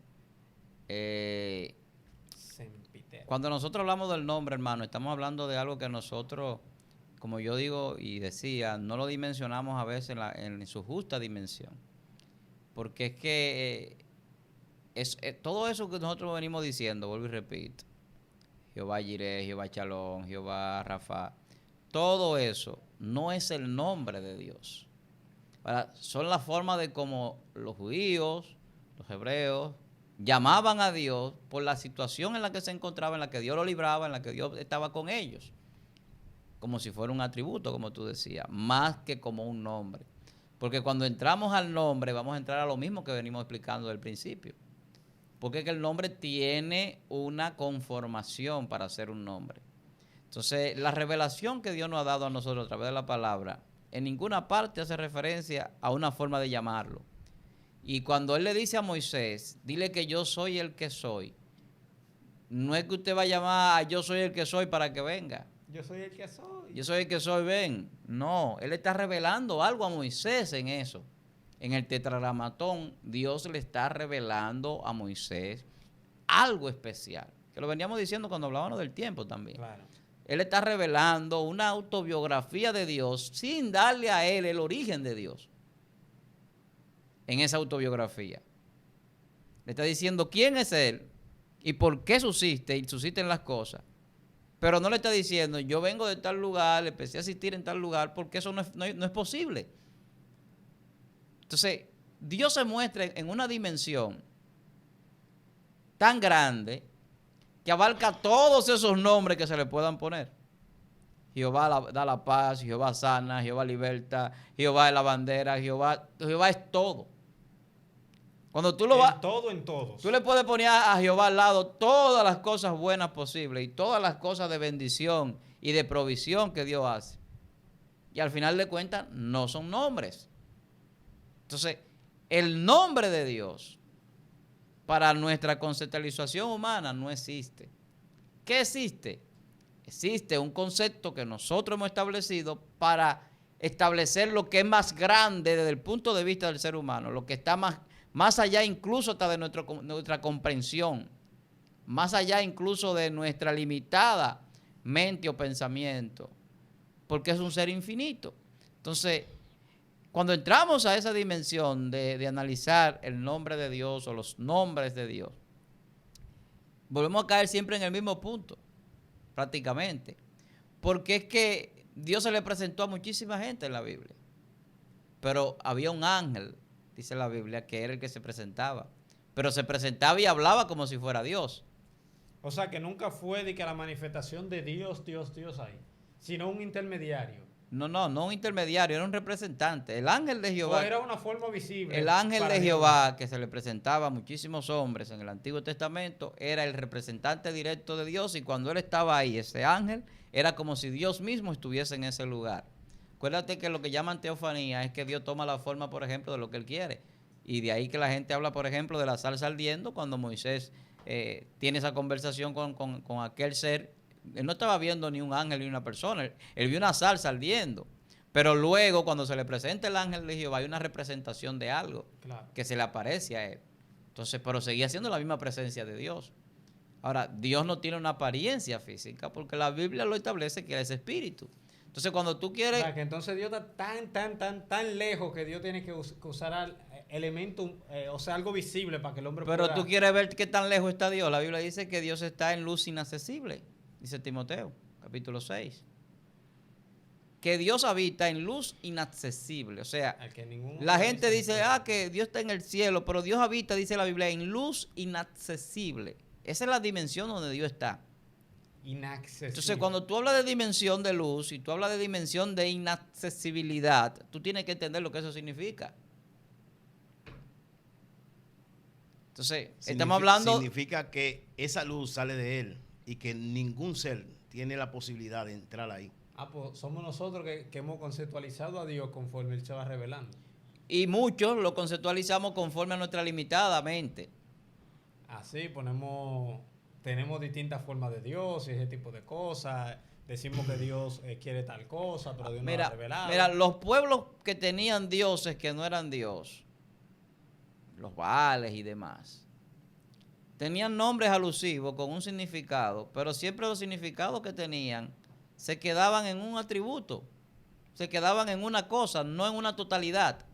Cuando nosotros hablamos del nombre, hermano, estamos hablando de algo que nosotros, como yo digo y decía, no lo dimensionamos a veces en su justa dimensión. Porque es que todo eso que nosotros venimos diciendo, vuelvo y repito, Jehová Jireh, Jehová Shalom, Jehová Rafa, todo eso no es el nombre de Dios. Son la forma de como los judíos, los hebreos, llamaban a Dios por la situación en la que se encontraba, en la que Dios lo libraba, en la que Dios estaba con ellos. Como si fuera un atributo, como tú decías, más que como un nombre. Porque cuando entramos al nombre, vamos a entrar a lo mismo que venimos explicando del principio. Porque es que el nombre tiene una conformación para ser un nombre. Entonces, la revelación que Dios nos ha dado a nosotros a través de la palabra, en ninguna parte hace referencia a una forma de llamarlo. Y cuando Él le dice a Moisés, dile que yo soy el que soy, no es que usted va a llamar a yo soy el que soy para que venga. Yo soy el que soy. Yo soy el que soy, ven. No, Él está revelando algo a Moisés en eso. En el tetragramatón, Dios le está revelando a Moisés algo especial. Que lo veníamos diciendo cuando hablábamos del tiempo también. Claro. Él está revelando una autobiografía de Dios sin darle a él el origen de Dios. En esa autobiografía. Le está diciendo quién es Él y por qué subsiste y subsisten las cosas. Pero no le está diciendo, yo vengo de tal lugar, empecé a asistir en tal lugar, porque eso no es posible. Entonces, Dios se muestra en una dimensión tan grande que abarca todos esos nombres que se le puedan poner. Jehová da la paz, Jehová sana, Jehová liberta, Jehová es la bandera, Jehová es todo. Cuando tú lo vas, todo en todos. tú le puedes poner a Jehová al lado todas las cosas buenas posibles y todas las cosas de bendición y de provisión que Dios hace. Y al final de cuentas no son nombres. Entonces, el nombre de Dios para nuestra conceptualización humana no existe. ¿Qué existe? Existe un concepto que nosotros hemos establecido para establecer lo que es más grande desde el punto de vista del ser humano, lo que está más allá incluso hasta de nuestra comprensión, más allá incluso de nuestra limitada mente o pensamiento, porque es un ser infinito. Entonces, cuando entramos a esa dimensión de analizar el nombre de Dios o los nombres de Dios, volvemos a caer siempre en el mismo punto, prácticamente, porque es que Dios se le presentó a muchísima gente en la Biblia, pero había un ángel, dice la Biblia, que era el que se presentaba, pero se presentaba y hablaba como si fuera Dios. O sea, que nunca fue de que la manifestación de Dios ahí, sino un intermediario. No un intermediario, era un representante. El ángel de Jehová. O era una forma visible. El ángel de Jehová, que se le presentaba a muchísimos hombres en el Antiguo Testamento, era el representante directo de Dios, y cuando él estaba ahí, ese ángel, era como si Dios mismo estuviese en ese lugar. Acuérdate que lo que llaman teofanía es que Dios toma la forma, por ejemplo, de lo que Él quiere. Y de ahí que la gente habla, por ejemplo, de la salsa ardiendo, cuando Moisés tiene esa conversación con aquel ser. Él no estaba viendo ni un ángel ni una persona, él vio una salsa ardiendo. Pero luego, cuando se le presenta el ángel de Jehová, hay una representación de algo que se le aparece a él. Entonces, pero seguía siendo la misma presencia de Dios. Ahora, Dios no tiene una apariencia física porque la Biblia lo establece que Él es espíritu. Entonces, cuando tú quieres... O sea, que entonces Dios está tan lejos que Dios tiene que usar elementos, o sea, algo visible para que el hombre Pero pueda... tú quieres ver qué tan lejos está Dios. La Biblia dice que Dios está en luz inaccesible, dice Timoteo, capítulo 6. Que Dios habita en luz inaccesible. O sea, la gente dice, que Dios está en el cielo, pero Dios habita, dice la Biblia, en luz inaccesible. Esa es la dimensión donde Dios está. Inaccesible. Entonces, cuando tú hablas de dimensión de luz y tú hablas de dimensión de inaccesibilidad, tú tienes que entender lo que eso significa. Entonces, estamos hablando... Significa que esa luz sale de Él y que ningún ser tiene la posibilidad de entrar ahí. Pues somos nosotros que hemos conceptualizado a Dios conforme Él se va revelando. Y muchos lo conceptualizamos conforme a nuestra limitada mente. Así tenemos distintas formas de Dios y ese tipo de cosas. Decimos que Dios quiere tal cosa, pero Dios no lo ha revelado. Mira, los pueblos que tenían dioses que no eran Dios, los Baales y demás, tenían nombres alusivos con un significado, pero siempre los significados que tenían se quedaban en un atributo, se quedaban en una cosa, no en una totalidad.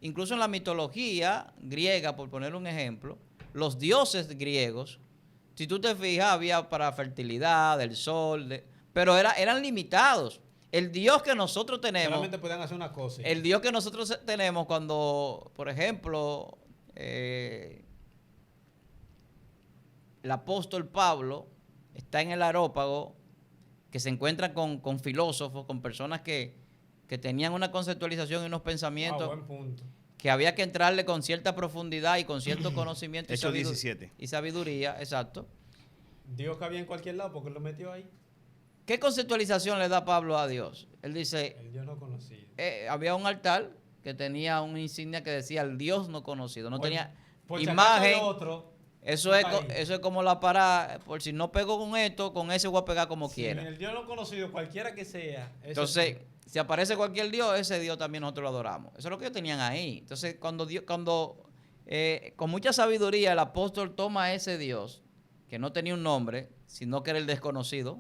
Incluso en la mitología griega, por poner un ejemplo, los dioses griegos, si tú te fijas, había para fertilidad, el sol, pero eran limitados. El Dios que nosotros tenemos... Solamente pueden hacer una cosa. El Dios que nosotros tenemos cuando, por ejemplo, el apóstol Pablo está en el Areópago, que se encuentra con filósofos, con personas que tenían una conceptualización y unos pensamientos buen punto. que había que entrarle con cierta profundidad y con cierto conocimiento Hechos 17. y sabiduría, exacto. Dios cabía en cualquier lado porque lo metió ahí. ¿Qué conceptualización le da Pablo a Dios? Él dice, El Dios no conocido. había un altar que tenía una insignia que decía el Dios no conocido, no tenía Por si imagen. acaso el otro, Eso es como la parada, por si no pego con esto, con ese voy a pegar como sí, quiera. el Dios no conocido, cualquiera que sea. Entonces, si aparece cualquier Dios, ese Dios también nosotros lo adoramos. Eso es lo que ellos tenían ahí. Entonces, con mucha sabiduría el apóstol toma a ese Dios, que no tenía un nombre, sino que era el desconocido,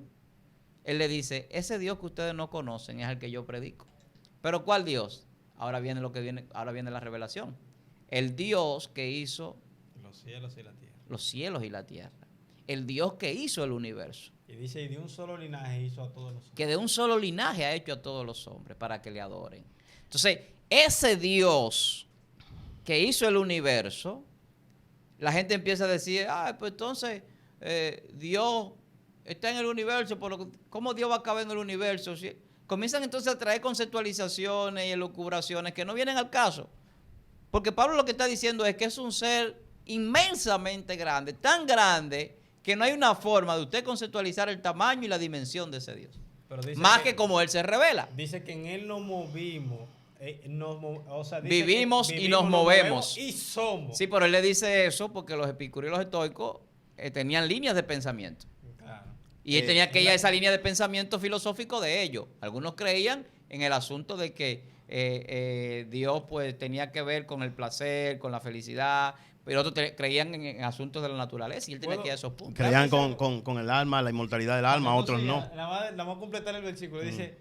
él le dice, ese Dios que ustedes no conocen es el que yo predico. ¿Pero cuál Dios? Ahora viene la revelación. El Dios que hizo los cielos y la tierra. Los cielos y la tierra. El Dios que hizo el universo. Y dice, y de un solo linaje hizo a todos los hombres. Que de un solo linaje ha hecho a todos los hombres para que le adoren. Entonces, ese Dios que hizo el universo, la gente empieza a decir, pues entonces Dios está en el universo, ¿cómo Dios va a caber en el universo? Comienzan entonces a traer conceptualizaciones y elucubraciones que no vienen al caso. Porque Pablo lo que está diciendo es que es un ser inmensamente grande, tan grande que no hay una forma de usted conceptualizar el tamaño y la dimensión de ese Dios. Pero dice Más que como Él se revela. Dice que en Él nos movimos. Vivimos y nos movemos. Y somos. Sí, pero Él le dice eso porque los epicúreos y los estoicos tenían líneas de pensamiento. Claro. Y él tenía que ir a esa línea de pensamiento filosófico de ellos. Algunos creían en el asunto de que Dios pues tenía que ver con el placer, con la felicidad, pero otros creían en asuntos de la naturaleza y él tenía que ir a esos puntos. Creían con el alma, la inmortalidad del alma, otros no. Vamos a completar el versículo. Dice,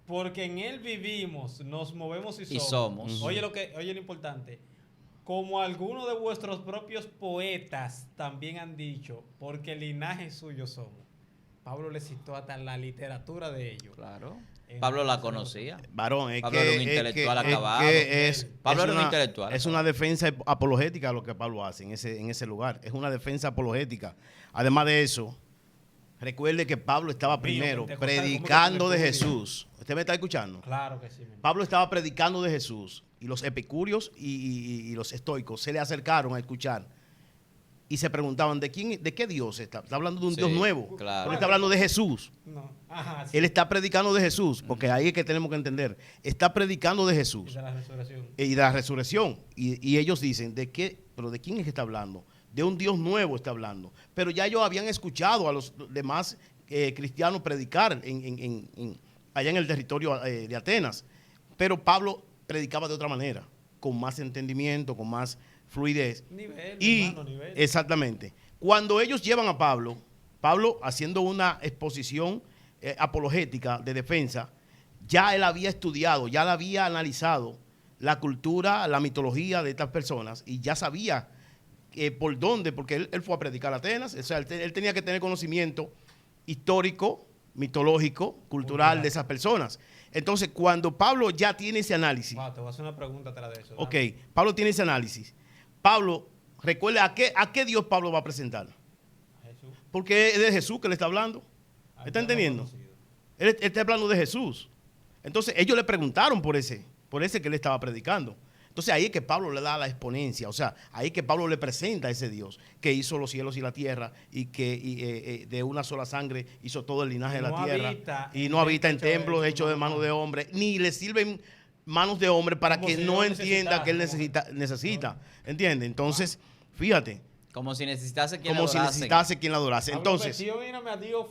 porque en Él vivimos, nos movemos y somos. Oye lo importante. Como algunos de vuestros propios poetas también han dicho, porque el linaje suyo somos. Pablo le citó hasta la literatura de ellos. Claro. Pablo la conocía. Varón, Pablo era un intelectual acabado. Pablo era un intelectual. Es una defensa apologética lo que Pablo hace en ese lugar. Es una defensa apologética. Además de eso, recuerde que Pablo estaba primero predicando de Jesús. ¿Usted me está escuchando? Claro que sí. Pablo estaba predicando de Jesús. Y los epicúreos y los estoicos se le acercaron a escuchar. Y se preguntaban, ¿de qué Dios está? Está hablando de un Dios nuevo. Claro. Él está hablando de Jesús. No. Ajá, sí. Él está predicando de Jesús, porque ahí es que tenemos que entender. Está predicando de Jesús. Y de la resurrección. Y de la resurrección. Y ellos dicen, ¿pero de quién es que está hablando? De un Dios nuevo está hablando. Pero ya ellos habían escuchado a los demás cristianos predicar allá en el territorio de Atenas. Pero Pablo predicaba de otra manera, con más entendimiento, con más fluidez. Nivel. Exactamente. Cuando ellos llevan a Pablo haciendo una exposición apologética de defensa, ya él había estudiado, ya él había analizado la cultura, la mitología de estas personas y ya sabía por dónde, porque él fue a predicar a Atenas, o sea, él tenía que tener conocimiento histórico, mitológico, cultural de esas personas. Entonces, cuando Pablo ya tiene ese análisis. Te voy a hacer una pregunta atrás de eso. Ok, Pablo tiene ese análisis. Pablo, recuerde, ¿a qué Dios Pablo va a presentar? A Jesús. Porque es de Jesús que le está hablando. ¿Está entendiendo? Él está hablando de Jesús. Entonces, ellos le preguntaron por ese que él estaba predicando. Entonces, ahí es que Pablo le da la exponencia. O sea, ahí es que Pablo le presenta a ese Dios que hizo los cielos y la tierra y que de una sola sangre hizo todo el linaje de la tierra. Y no habita en templos hechos de manos de hombre, ni le sirven manos de hombre para que no entienda que él necesita. ¿Entiende? Entonces, fíjate. Como si necesitase quien la adorase. Entonces, a Dios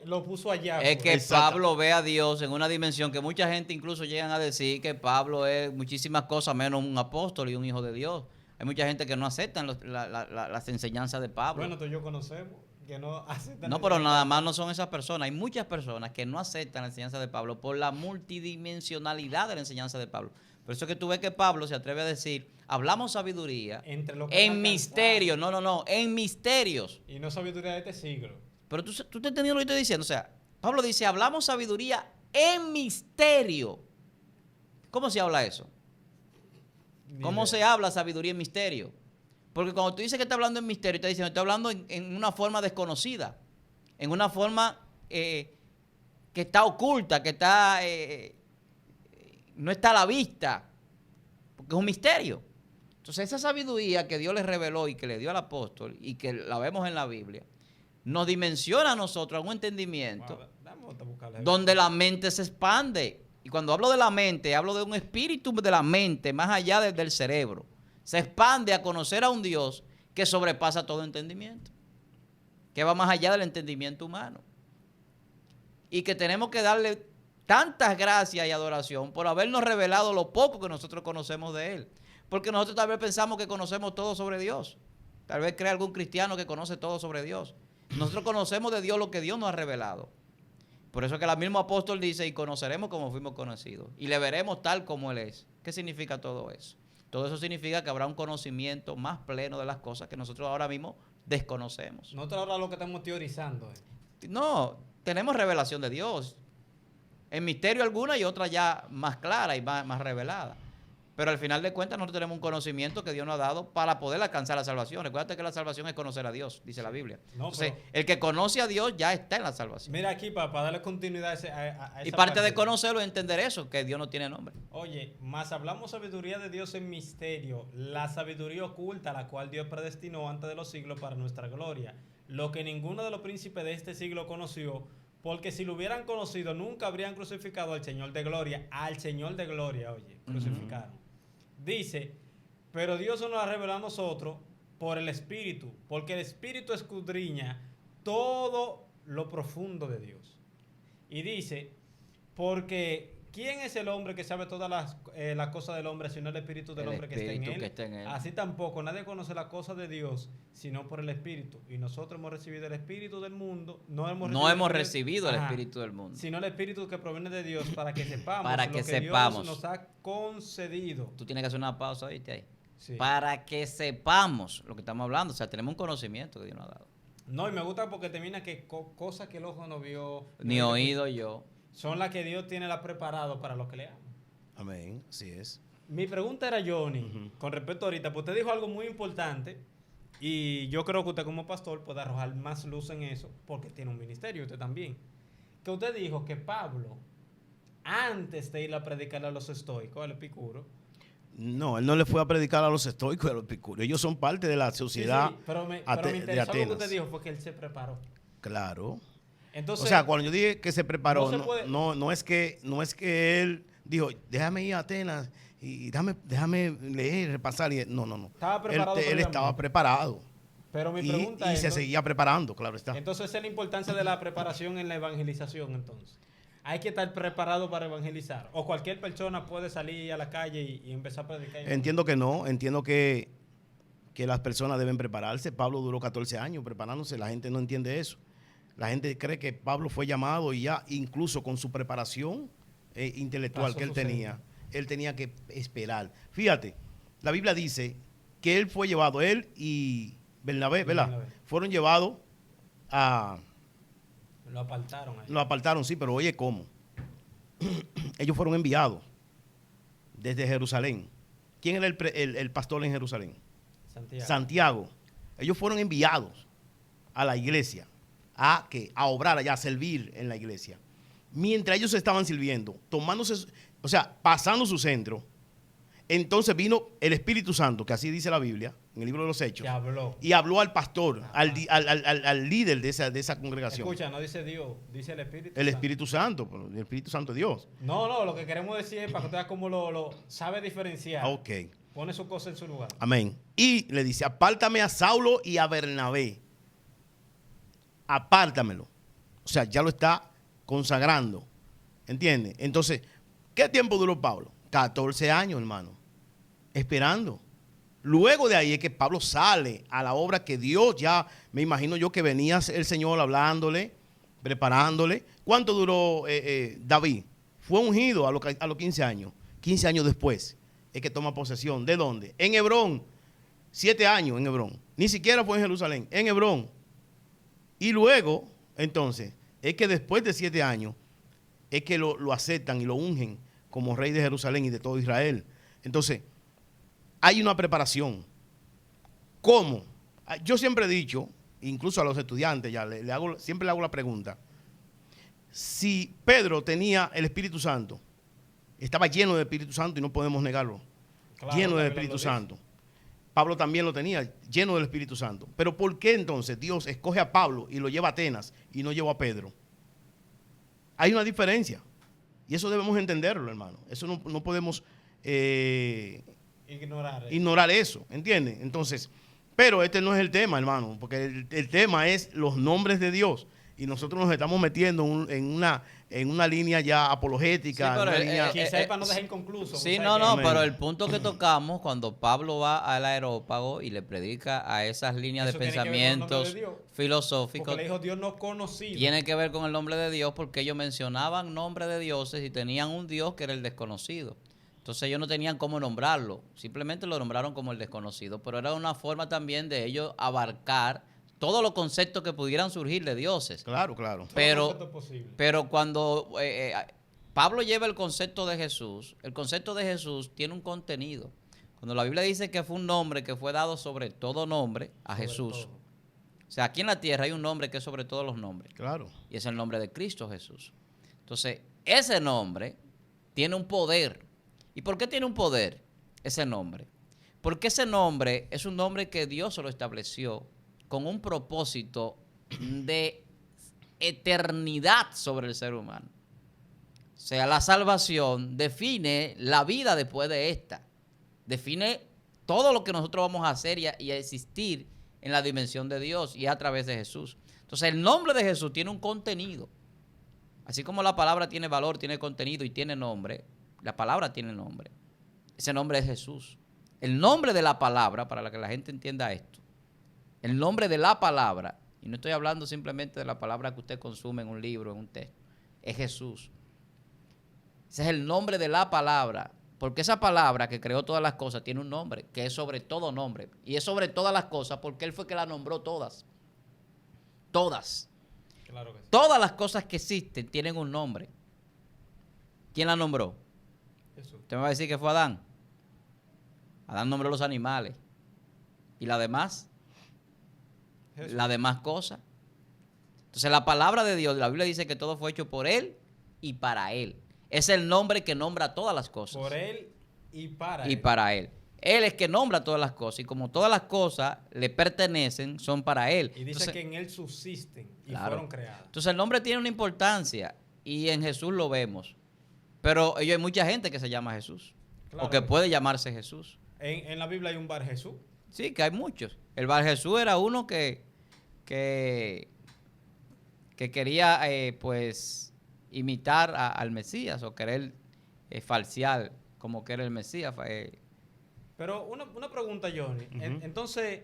lo puso allá. Es que Pablo ve a Dios en una dimensión que mucha gente incluso llegan a decir que Pablo es muchísimas cosas menos un apóstol y un hijo de Dios. Hay mucha gente que no acepta las enseñanzas de Pablo. Bueno, tú y yo conocemos que no aceptan. No, pero nada más no son esas personas. Hay muchas personas que no aceptan la enseñanza de Pablo por la multidimensionalidad de la enseñanza de Pablo. Por eso es que tú ves que Pablo se atreve a decir, hablamos sabiduría en misterios. No, en misterios. Y no sabiduría de este siglo. Pero tú te entiendes lo que estoy diciendo. O sea, Pablo dice, hablamos sabiduría en misterio. ¿Cómo se habla eso? ¿Cómo se habla sabiduría en misterio? Porque cuando tú dices que está hablando en misterio, está diciendo, está hablando en una forma desconocida, en una forma que está oculta, que está no está a la vista, porque es un misterio. Entonces esa sabiduría que Dios le reveló y que le dio al apóstol y que la vemos en la Biblia, nos dimensiona a nosotros a un entendimiento donde la mente se expande. Y cuando hablo de la mente, hablo de un espíritu de la mente más allá del cerebro. Se expande a conocer a un Dios que sobrepasa todo entendimiento, que va más allá del entendimiento humano. Y que tenemos que darle tantas gracias y adoración por habernos revelado lo poco que nosotros conocemos de Él. Porque nosotros tal vez pensamos que conocemos todo sobre Dios. Tal vez cree algún cristiano que conoce todo sobre Dios. Nosotros conocemos de Dios lo que Dios nos ha revelado. Por eso que el mismo apóstol dice, y conoceremos como fuimos conocidos. Y le veremos tal como Él es. ¿Qué significa todo eso? Todo eso significa que habrá un conocimiento más pleno de las cosas que nosotros ahora mismo desconocemos. Nosotros ahora lo que estamos teorizando. No, tenemos revelación de Dios. En misterio alguna y otra ya más clara y más revelada. Pero al final de cuentas nosotros tenemos un conocimiento que Dios nos ha dado para poder alcanzar la salvación. Recuerda que la salvación es conocer a Dios, dice la Biblia. No, entonces, el que conoce a Dios ya está en la salvación. Mira aquí, para darle continuidad a esa y parte de conocerlo es entender eso, que Dios no tiene nombre. Oye, más hablamos sabiduría de Dios en misterio, la sabiduría oculta, la cual Dios predestinó antes de los siglos para nuestra gloria. Lo que ninguno de los príncipes de este siglo conoció, porque si lo hubieran conocido, nunca habrían crucificado al Señor de gloria. Al Señor de gloria, oye, crucificaron. Dice, pero Dios nos lo ha revelado a nosotros por el Espíritu, porque el Espíritu escudriña todo lo profundo de Dios. Y dice, porque ¿quién es el hombre que sabe todas las cosas del hombre, sino el Espíritu del hombre que está en él? Así tampoco nadie conoce las cosas de Dios, sino por el Espíritu. Y nosotros hemos recibido el Espíritu del mundo, no hemos recibido el Espíritu del mundo, sino el Espíritu que proviene de Dios para que sepamos lo que Dios nos ha concedido. Tú tienes que hacer una pausa, ¿viste? Ahí. Sí. Para que sepamos lo que estamos hablando. O sea, tenemos un conocimiento que Dios nos ha dado. No, y me gusta porque termina que cosas que el ojo no vio, ni oído yo, son las que Dios tiene preparado para los que leamos. Amén, así es. Mi pregunta era, Johnny, con respecto a ahorita, pues usted dijo algo muy importante y yo creo que usted como pastor puede arrojar más luz en eso porque tiene un ministerio, usted también. Que usted dijo que Pablo, antes de ir a predicarle a los estoicos, al epicuro. No, él no le fue a predicar a los estoicos y a los epicúreos. Ellos son parte de la sociedad pero me interesó lo que usted dijo fue que él se preparó. Claro. Entonces, o sea, cuando yo dije que se preparó, no es que él dijo, déjame ir a Atenas y déjame leer, repasar. No. Estaba preparado. Él estaba preparado. Pero mi pregunta es, se seguía preparando, claro está. Entonces, esa es la importancia de la preparación en la evangelización, entonces. Hay que estar preparado para evangelizar. O cualquier persona puede salir a la calle y empezar a predicar. Entiendo que no. Entiendo que las personas deben prepararse. Pablo duró 14 años preparándose. La gente no entiende eso. La gente cree que Pablo fue llamado y ya incluso con su preparación intelectual que él tenía que esperar. Fíjate, la Biblia dice que él fue llevado, él y Bernabé, ¿verdad? Fueron llevados a... Lo apartaron ahí. Lo apartaron, sí, pero oye, ¿cómo? Ellos fueron enviados desde Jerusalén. ¿Quién era el pastor en Jerusalén? Santiago. Ellos fueron enviados a la iglesia a obrar allá, a servir en la iglesia. Mientras ellos estaban sirviendo, pasando su centro, entonces vino el Espíritu Santo, que así dice la Biblia, en el libro de los Hechos, y habló al pastor, al líder de esa congregación. Escucha, no dice Dios, dice el Espíritu Santo. El Espíritu Santo, el Espíritu Santo de Dios. No, lo que queremos decir es para que usted vea cómo lo sabe diferenciar. Ok. Pone su cosa en su lugar. Amén. Y le dice, apártame a Saulo y a Bernabé. Apártamelo. O sea, ya lo está consagrando. ¿Entiendes? Entonces, ¿qué tiempo duró Pablo? 14 años, hermano. Esperando. Luego de ahí es que Pablo sale a la obra que Dios ya, me imagino yo que venía el Señor hablándole, preparándole. ¿Cuánto duró David? Fue ungido a los 15 años. 15 años después es que toma posesión. ¿De dónde? En Hebrón. 7 años en Hebrón. Ni siquiera fue en Jerusalén, en Hebrón. Y luego, entonces, es que después de 7 años, es que lo aceptan y lo ungen como rey de Jerusalén y de todo Israel. Entonces, hay una preparación. ¿cómo? Yo siempre he dicho, incluso a los estudiantes, ya siempre le hago la pregunta, si Pedro tenía el Espíritu Santo, estaba lleno del Espíritu Santo y no podemos negarlo, Claro, lleno del también lo Espíritu dice. Santo. Pablo también lo tenía, lleno del Espíritu Santo. Pero ¿por qué entonces Dios escoge a Pablo y lo lleva a Atenas y no lleva a Pedro? Hay una diferencia. Y eso debemos entenderlo, hermano. Eso no podemos ignorar eso, ¿entiendes? Entonces, pero este no es el tema, hermano, porque el tema es los nombres de Dios. Y nosotros nos estamos metiendo en una línea ya apologética. Sí, pero una línea, Quizás para no dejar inconcluso. Sí, o sea, no, que- pero el punto que tocamos cuando Pablo va al Areópago y le predica a esas líneas Eso de tiene que ver con el nombre pensamientos de Dios. filosóficos, Porque le dijo Dios no conocido. tiene que ver con el nombre de Dios porque ellos mencionaban nombres de dioses y tenían un Dios que era el desconocido. Entonces ellos no tenían cómo nombrarlo, simplemente lo nombraron como el desconocido, pero era una forma también de ellos abarcar todos los conceptos que pudieran surgir de dioses. claro. Todo Pero, concepto es posible. pero cuando Pablo lleva el concepto de Jesús, el concepto de Jesús tiene un contenido. Cuando la Biblia dice que fue un nombre que fue dado sobre todo nombre a Sobre Jesús. todo. O sea, aquí en la tierra hay un nombre que es sobre todos los nombres. Claro. Y es el nombre de Cristo Jesús. Entonces, ese nombre tiene un poder. ¿Y por qué tiene un poder ese nombre? Porque ese nombre es un nombre que Dios se lo estableció con un propósito de eternidad sobre el ser humano. O sea, la salvación define la vida después de esta. Define todo lo que nosotros vamos a hacer y a existir en la dimensión de Dios y a través de Jesús. Entonces, el nombre de Jesús tiene un contenido. Así como la palabra tiene valor, tiene contenido y tiene nombre, la palabra tiene nombre. Ese nombre es Jesús. El nombre de la palabra, para que la gente entienda esto, el nombre de la palabra, y no estoy hablando simplemente de la palabra que usted consume en un libro, en un texto, es Jesús. Ese es el nombre de la palabra, porque esa palabra que creó todas las cosas tiene un nombre, que es sobre todo nombre, y es sobre todas las cosas porque Él fue que la nombró todas. Todas. Claro que sí. Todas las cosas que existen tienen un nombre. ¿Quién la nombró? Jesús. Usted me va a decir que fue Adán. Adán nombró los animales. ¿Y las demás? Jesús. Las demás cosas. Entonces la palabra de Dios, la Biblia dice que todo fue hecho por Él y para Él. Es el nombre que nombra todas las cosas. Por él y para Y él. para Él. Él es que nombra todas las cosas. Y como todas las cosas le pertenecen, son para Él. Y dice Entonces, que en él subsisten y claro. fueron creadas. Entonces el nombre tiene una importancia y en Jesús lo vemos. Pero hay mucha gente que se llama Jesús. Claro. O que puede llamarse Jesús. En la Biblia hay un Bar Jesús. Sí, que hay muchos. El Bar Jesús era uno que quería pues imitar al Mesías o querer falsear como que era el Mesías. Pero una pregunta, Johnny. Ujú. Entonces,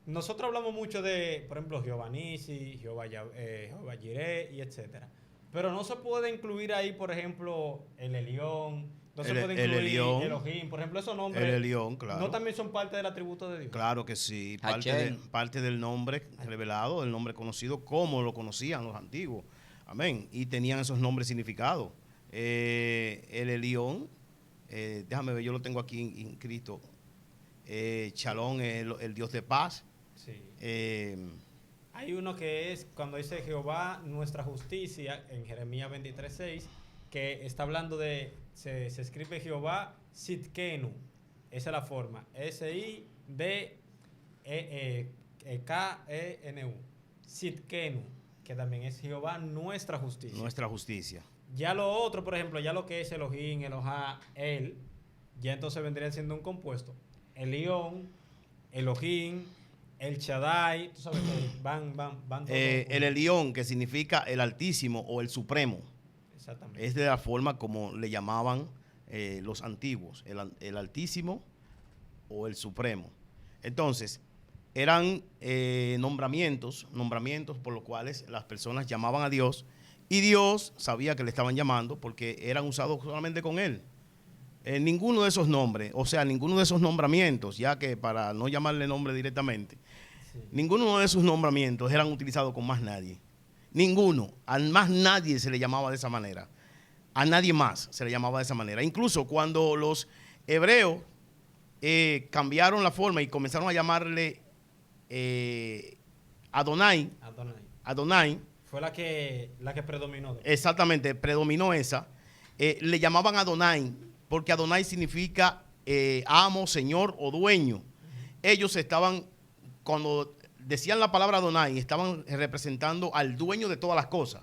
nosotros hablamos mucho de, por ejemplo, Jehová Nisi, Jehová Jireh y etcétera. Pero no se puede incluir ahí, por ejemplo, el Elión. No se El- puede el incluir Elión. Elohim. Por ejemplo, esos nombres. El Elión, claro. ¿No también son parte del atributo de Dios? Claro que sí, Hachén. parte del nombre revelado, del nombre conocido, como lo conocían los antiguos. Amén. Y tenían esos nombres significados. El Elión, déjame ver, yo lo tengo aquí en Cristo. Shalom es el Dios de paz. Sí. Hay Hay uno que es cuando dice Jehová nuestra justicia en Jeremías 23:6, que está hablando de, se escribe Jehová Sidkenu. Esa es la forma. S-I-D-K-E-N-U. Sidkenu, que también es Jehová nuestra justicia. nuestra justicia. Ya lo otro, por ejemplo, ya lo que es Elohim, Elohá, él, ya entonces vendría siendo un compuesto. Elión, Elohim, El Shaddai, tú sabes que van todos. El Elión, que significa el Altísimo o el Supremo, Exactamente. es de la forma como le llamaban los antiguos, el Altísimo o el Supremo. Entonces, eran nombramientos por los cuales las personas llamaban a Dios y Dios sabía que le estaban llamando porque eran usados solamente con Él. Ninguno de esos nombres, o sea, ninguno de esos nombramientos, ya que para no llamarle nombre directamente, Sí. ninguno de esos nombramientos eran utilizados con más nadie. Ninguno. A más nadie se le llamaba de esa manera. A nadie más se le llamaba de esa manera. Incluso cuando los hebreos cambiaron la forma y comenzaron a llamarle Adonai. Adonai. Fue la que predominó. Exactamente, predominó esa. Le llamaban Adonai porque Adonai significa amo, señor o dueño. Ellos estaban, cuando decían la palabra Adonai, estaban representando al dueño de todas las cosas.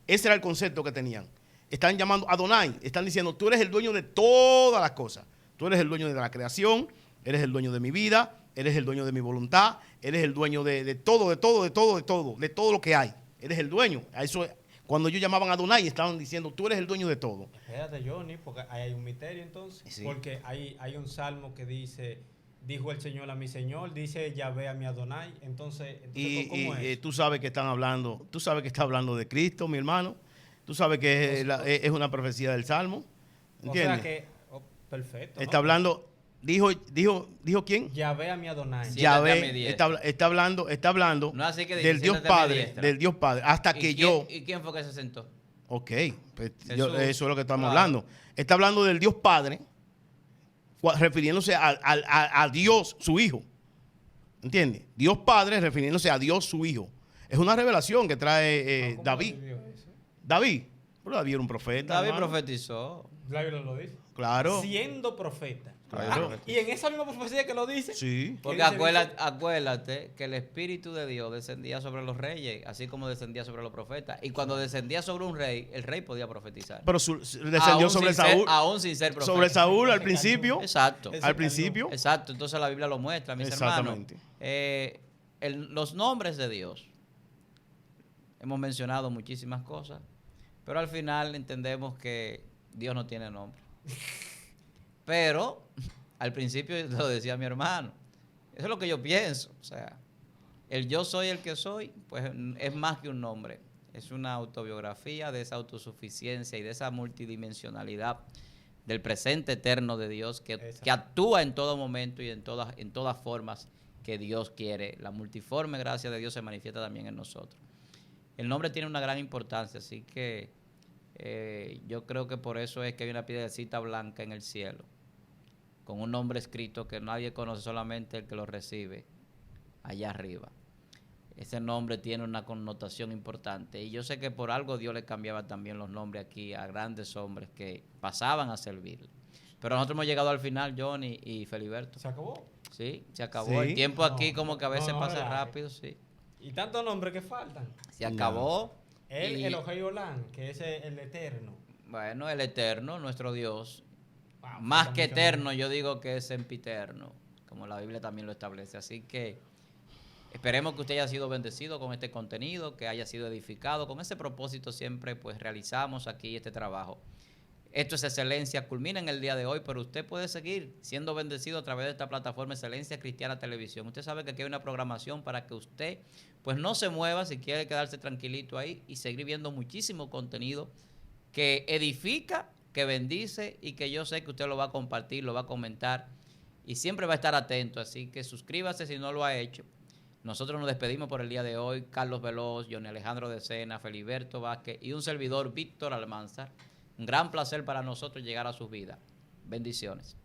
Ese era el concepto que tenían. Están llamando Adonai, están diciendo, tú eres el dueño de todas las cosas. Tú eres el dueño de la creación, eres el dueño de mi vida, eres el dueño de mi voluntad, eres el dueño de todo lo que hay. Eres el dueño. A eso, cuando ellos llamaban a Adonai, estaban diciendo, tú eres el dueño de todo. Espérate, Johnny, porque ahí hay un misterio entonces. Sí. Porque hay un salmo que dice, dijo el Señor a mi Señor, dice Yahvé a mi Adonai. Entonces ¿cómo es? Tú sabes que están hablando, tú sabes que está hablando de Cristo, mi hermano. Tú sabes que es una profecía del Salmo. ¿Entiendes? O sea que, perfecto. Está hablando, dijo ¿quién? Yahvé a mi Adonai. Yahvé está hablando No, así que del Dios Padre, hasta que yo. ¿Y quién fue que se sentó? Ok, pues Jesús. eso es lo que estamos Claro. hablando. Está hablando del Dios Padre, refiriéndose a Dios, su Hijo. ¿Entiendes? Dios Padre refiriéndose a Dios, su Hijo. Es una revelación que trae ¿Cómo David. vivió eso? David. Pero David era un profeta. David hermano. profetizó. La Biblia lo dice. Claro. Siendo profeta. Claro. Y en esa misma profecía que lo dice. Sí. Porque dice? acuérdate que el Espíritu de Dios descendía sobre los reyes, así como descendía sobre los profetas. Y cuando descendía sobre un rey, el rey podía profetizar. Pero descendió sobre Saúl. Aún sin ser profeta. Sobre Saúl al principio. Exacto. Al principio. Exacto. Entonces la Biblia lo muestra, mis Exactamente. hermanos. Los nombres de Dios. Hemos mencionado muchísimas cosas, pero al final entendemos que Dios no tiene nombre. Pero al principio lo decía mi hermano. Eso es lo que yo pienso. O sea, el yo soy el que soy, pues es más que un nombre. Es una autobiografía de esa autosuficiencia y de esa multidimensionalidad del presente eterno de Dios que actúa en todo momento y en todas formas que Dios quiere. La multiforme gracia de Dios se manifiesta también en nosotros. El nombre tiene una gran importancia, así que yo creo que por eso es que hay una piedrecita blanca en el cielo, con un nombre escrito que nadie conoce, solamente el que lo recibe allá arriba. Ese nombre tiene una connotación importante y yo sé que por algo Dios le cambiaba también los nombres aquí a grandes hombres que pasaban a servirle. Pero nosotros hemos llegado al final, Johnny y Feliberto. ¿Se acabó? Sí, se acabó. Sí. El tiempo aquí como que a veces pasa relaje. rápido, sí. Y tantos nombres que faltan. Se acabó. El Y, Elohim, que es el eterno. bueno, el eterno, nuestro Dios. Wow, Más faltan que muchos eterno, nombres. yo digo que es sempiterno, como la Biblia también lo establece. Así que esperemos que usted haya sido bendecido con este contenido, que haya sido edificado. Con ese propósito siempre pues realizamos aquí este trabajo. Esto es Excelencia, culmina en el día de hoy, pero usted puede seguir siendo bendecido a través de esta plataforma Excelencia Cristiana Televisión. Usted sabe que aquí hay una programación para que usted pues no se mueva si quiere quedarse tranquilito ahí y seguir viendo muchísimo contenido que edifica, que bendice y que yo sé que usted lo va a compartir, lo va a comentar y siempre va a estar atento. Así que suscríbase si no lo ha hecho. Nosotros nos despedimos por el día de hoy. Carlos Veloz, Johnny Alejandro de Sena, Feliberto Vázquez y un servidor, Víctor Almanzar. Un gran placer para nosotros llegar a sus vidas. Bendiciones.